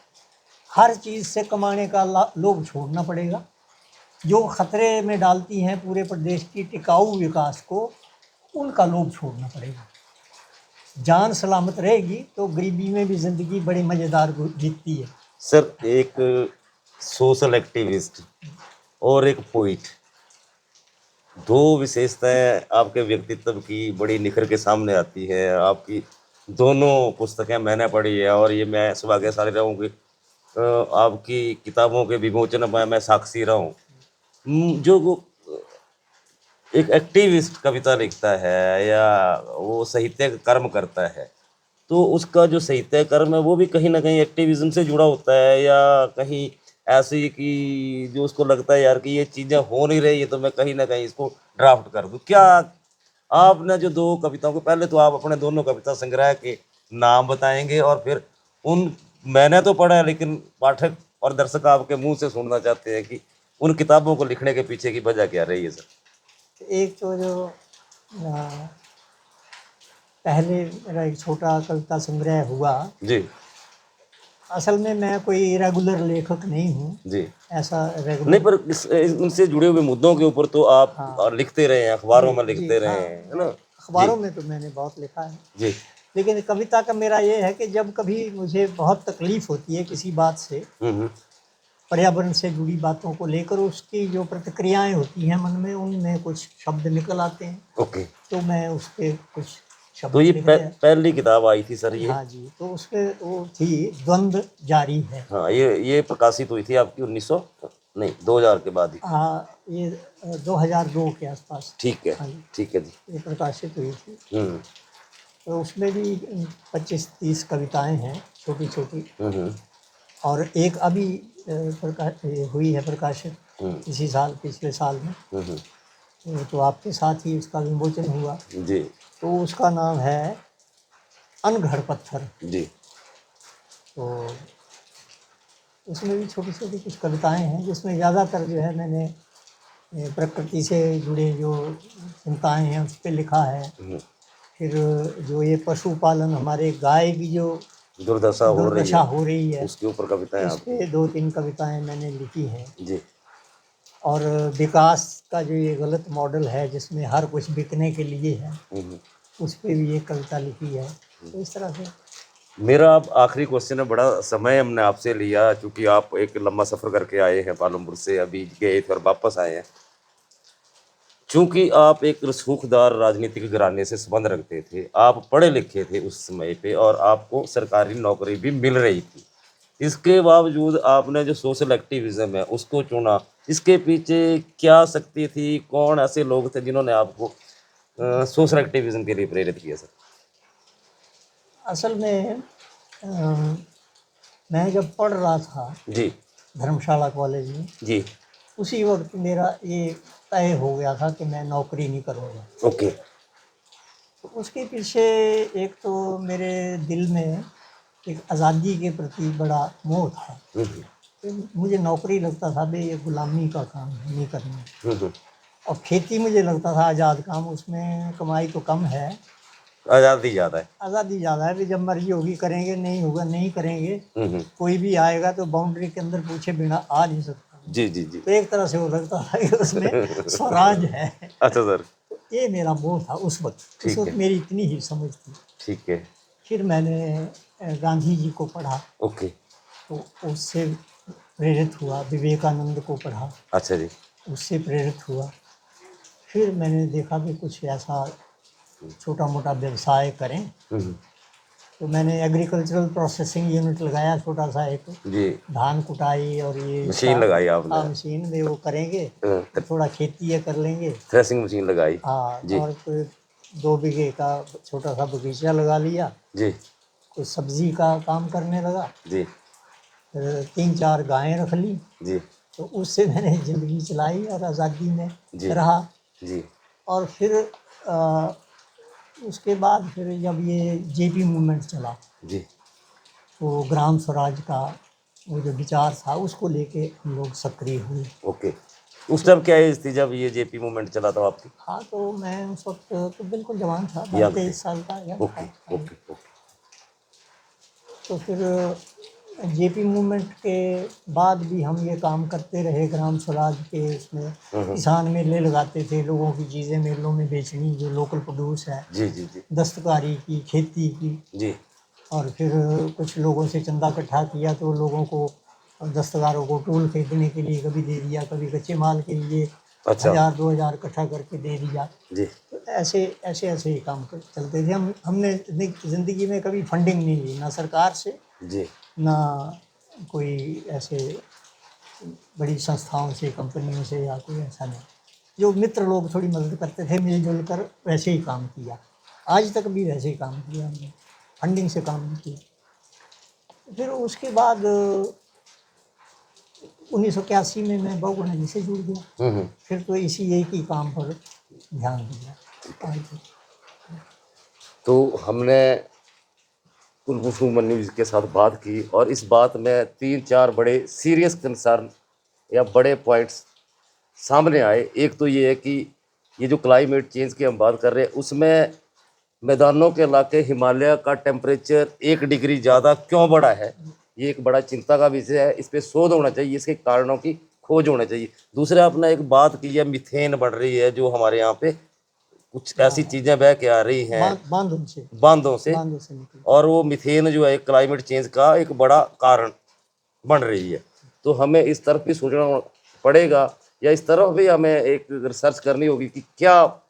हर चीज़ से कमाने का लोभ छोड़ना पड़ेगा, जो ख़तरे में डालती हैं पूरे प्रदेश की टिकाऊ विकास को, उनका लोभ छोड़ना पड़ेगा। जान सलामत रहेगी तो गरीबी में भी ज़िंदगी बड़ी मज़ेदार बीतती है। सर, एक सोशल एक्टिविस्ट और एक पोइट, 2 विशेषताएं आपके व्यक्तित्व की बड़ी निखर के सामने आती है। आपकी दोनों पुस्तकें मैंने पढ़ी है, और ये मैं सौभाग्यशाली रहा हूँ कि आपकी किताबों के विमोचन में मैं साक्षी रहा हूँ। जो वो एक एक्टिविस्ट कविता लिखता है या वो साहित्य कर्म करता है, तो उसका जो साहित्य कर्म है वो भी कहीं ना कहीं एक्टिविज्म से जुड़ा होता है, या कहीं ऐसी कि जो उसको लगता है यार कि ये चीज़ें हो नहीं रही है, तो मैं कहीं ना कहीं इसको ड्राफ्ट कर दूं। क्या आपने जो 2 कविताओं को, पहले तो आप अपने दोनों कविता संग्रह के नाम बताएंगे, और फिर उन, मैंने तो पढ़ा है लेकिन पाठक और दर्शक आपके मुंह से सुनना चाहते हैं कि उन किताबों को लिखने के पीछे की वजह क्या रही है सर? एक तो जो पहले मेरा एक छोटा कविता संग्रह हुआ जी असल में मैं कोई रेगुलर लेखक नहीं हूँ जी। ऐसा रेगुलर नहीं, पर इनसे जुड़े हुए मुद्दों के ऊपर तो आप लिखते रहे हैं, अखबारों में लिखते रहे हैं, है ना? अखबारों में तो मैंने बहुत लिखा है जी। लेकिन कविता का मेरा ये है कि जब कभी मुझे बहुत तकलीफ होती है किसी बात से, पर्यावरण से जुड़ी बातों को लेकर, उसकी जो प्रतिक्रियाएं होती हैं मन में, उनमें कुछ शब्द निकल आते हैं। ओके। तो मैं उस पर कुछ शब्द तो ये लिख दिया। पहली किताब आई थी सर ये? हाँ जी, तो उसपे वो थी द्वंद्व जारी है। हाँ, ये प्रकाशित हुई थी आपकी 1900 नहीं 2000 के बाद ही? हाँ, ये 2002 के आसपास। ठीक है, हाँ जी, ठीक है जी। ये प्रकाशित हुई थी। हम्म तो उसमें भी 25-30 कविताएं हैं, छोटी छोटी। हम्म और एक अभी हुई है प्रकाशित हम्म इसी साल, पिछले साल में। हम्म तो आपके साथ ही उसका विमोचन हुआ। जी तो उसका नाम है अनघड़ पत्थर। जी। तो उसमें भी छोटी छोटी कुछ कविताएं हैं, जिसमें ज़्यादातर जो है मैंने प्रकृति से जुड़े जो चिंताएं हैं उस पर लिखा है। फिर जो ये पशुपालन, हमारे गाय की जो दुर्दशा हो रही दुर्दशा है हो रही है, उसके ऊपर कविताएं इस आपकी? पे 2-3 कविताएं मैंने लिखी हैं। जी और विकास का जो ये गलत मॉडल है, जिसमें हर कुछ बिकने के लिए है, उस पे भी एक कविता लिखी है। तो इस तरह से मेरा अब आखिरी क्वेश्चन है, बड़ा समय हमने आपसे लिया क्योंकि आप एक लंबा सफर करके आए हैं पालमपुर से, अभी गए थे और वापस आए हैं। चूंकि आप एक रसूखदार राजनीतिक घराने से संबंध रखते थे, आप पढ़े लिखे थे उस समय पे और आपको सरकारी नौकरी भी मिल रही थी, इसके बावजूद आपने जो सोशल एक्टिविज्म है उसको चुना। इसके पीछे क्या शक्ति थी? कौन ऐसे लोग थे जिन्होंने आपको सोशल एक्टिविज्म के लिए प्रेरित किया सर? असल में मैं जब पढ़ रहा था जी धर्मशाला कॉलेज में, जी। उसी वक्त मेरा ये तय हो गया था कि मैं नौकरी नहीं करूँगा। ओके। तो उसके पीछे एक तो मेरे दिल में एक आज़ादी के प्रति बड़ा मोह था। तो मुझे नौकरी लगता था भाई ये गुलामी का काम है, नहीं करना। और खेती मुझे लगता था आज़ाद काम, उसमें कमाई तो कम है, आज़ादी ज़्यादा है। आज़ादी ज़्यादा है। भी जब मर्जी होगी करेंगे, नहीं होगा नहीं करेंगे। कोई भी आएगा तो बाउंड्री के अंदर पूछे बिना आ नहीं सकता। जी जी जी। तो एक तरह से वो लगता था कि उसमें स्वराज है। अच्छा सर। तो ये मेरा मोह था उस वक्त। उस ठीक वक्त है। मेरी इतनी ही समझ थी। ठीक है। फिर मैंने गांधी जी को पढ़ा, ओके। तो उससे प्रेरित हुआ। विवेकानंद को पढ़ा, अच्छा जी। उससे प्रेरित हुआ। फिर मैंने देखा कि कुछ ऐसा छोटा मोटा व्यवसाय करें। तो मैंने एग्रीकल्चरल प्रोसेसिंग यूनिट लगाया, छोटा सा एक। जी। धान कुटाई और ये मशीन लगाई आपने? हाँ, मशीन में वो करेंगे, तो थोड़ा खेती ये कर लेंगे। थ्रेसिंग मशीन लगाई? हाँ, जी और कोई 2 बीघे का छोटा सा बगीचा लगा लिया। जी कोई सब्जी का काम करने लगा। जी 3-4 गायें रख ली। जी तो उससे मैंने ज़िंदगी चलाई और आज़ादी में जी रहा। जी और फिर उसके बाद फिर जब ये जेपी मूवमेंट चला, जी। तो ग्राम स्वराज का वो जो विचार था उसको लेके हम लोग सक्रिय हुए। ओके। उस टाइम क्या एज थी जब ये जेपी मूवमेंट चला था आपकी? हाँ, तो मैं उस वक्त तो बिल्कुल जवान था, यंग थे? 23 साल का यंग ओके था। Okay okay. तो फिर जेपी मूवमेंट के बाद भी हम ये काम करते रहे ग्राम स्वराज के उसमें। किसान मेले लगाते थे, लोगों की चीज़ें मेलों में बेचनी, जो लोकल प्रोड्यूस है, जी जी जी दस्तकारी की, खेती की। जी। और फिर कुछ लोगों से चंदा इकट्ठा किया, तो लोगों को, दस्तकारों को टूल खरीदने के लिए कभी दे दिया, कभी कच्चे माल के लिए अच्छा 1000-2000 इकट्ठा करके दे दिया। जी। तो ऐसे ऐसे ऐसे ही काम चलते थे। हमने ज़िंदगी में कभी फंडिंग नहीं ली, ना सरकार से, जी ना कोई ऐसे बड़ी संस्थाओं से, कंपनियों से, या कोई ऐसा नहीं। जो मित्र लोग थोड़ी मदद करते थे, मिलजुल कर वैसे ही काम किया। आज तक भी वैसे ही काम किया हमने, फंडिंग से काम नहीं किया। फिर उसके बाद 1981 में मैं बहुगुणा से जुड़ गया। फिर तो इसी एक ही काम पर ध्यान दिया आज तक। तो हमने कुलभूषण मन्यु जी के साथ बात की और इस बात में 3-4 बड़े सीरियस कंसर्न या बड़े पॉइंट्स सामने आए। एक तो ये है कि ये जो क्लाइमेट चेंज की हम बात कर रहे हैं उसमें मैदानों के इलाके, हिमालय का टेम्परेचर 1 डिग्री ज़्यादा क्यों बढ़ा है, ये एक बड़ा चिंता का विषय है। इस पर शोध होना चाहिए, इसके कारणों की खोज होना चाहिए। दूसरा आपने एक बात की है, मीथेन बढ़ रही है, जो हमारे यहाँ पे कुछ ऐसी चीज़ें बह के आ रही हैं बांधों से निकल। और वो मीथेन जो है क्लाइमेट चेंज का एक बड़ा कारण बन रही है। तो हमें इस तरफ भी सोचना पड़ेगा, या इस तरफ भी हमें एक रिसर्च करनी होगी कि क्या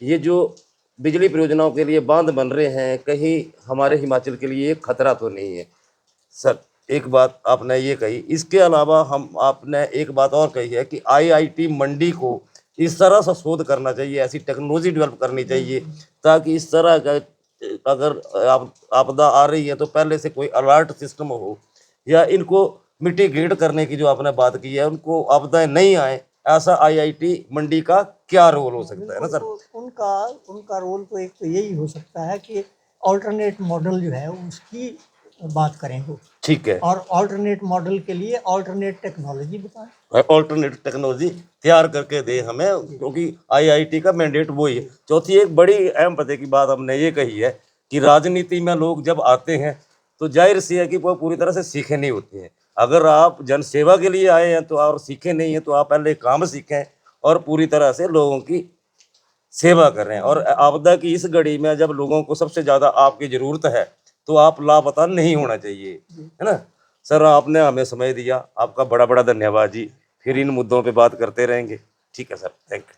ये जो बिजली परियोजनाओं के लिए बांध बन रहे हैं, कहीं हमारे हिमाचल के लिए खतरा तो नहीं है? सर, एक बात आपने ये कही, इसके अलावा हम आपने एक बात और कही है कि आईआईटी मंडी को इस तरह से शोध करना चाहिए, ऐसी टेक्नोलॉजी डेवलप करनी चाहिए ताकि इस तरह का अगर आपदा आ रही है तो पहले से कोई अलर्ट सिस्टम हो, या इनको मिटिगेट करने की जो आपने बात की है, उनको आपदाएं नहीं आए, ऐसा आईआईटी मंडी का क्या रोल हो सकता है ना बिल्कुल, सर? उनका उनका रोल तो एक तो यही हो सकता है कि ऑल्टरनेट मॉडल जो है उसकी बात करें वो, ठीक है, और ऑल्टरनेट मॉडल के लिए ऑल्टरनेट टेक्नोलॉजी बताएं। ऑल्टरनेट टेक्नोलॉजी तैयार करके दे हमें, क्योंकि आईआईटी का मैंडेट वही है। चौथी एक बड़ी अहम पते की बात हमने ये कही है कि राजनीति में लोग जब आते हैं तो जाहिर सी है कि वो पूरी तरह से सीखे नहीं होते हैं। अगर आप जन सेवा के लिए आए हैं तो और सीखे नहीं हैं तो आप पहले काम सीखें और पूरी तरह से लोगों की सेवा कर रहे हैं। और आपदा की इस घड़ी में जब लोगों को सबसे ज़्यादा आपकी ज़रूरत है तो आप लापता नहीं होना चाहिए, है ना सर? आपने हमें समय दिया, आपका बड़ा बड़ा धन्यवाद जी। फिर इन मुद्दों पे बात करते रहेंगे। ठीक है सर, थैंक यू।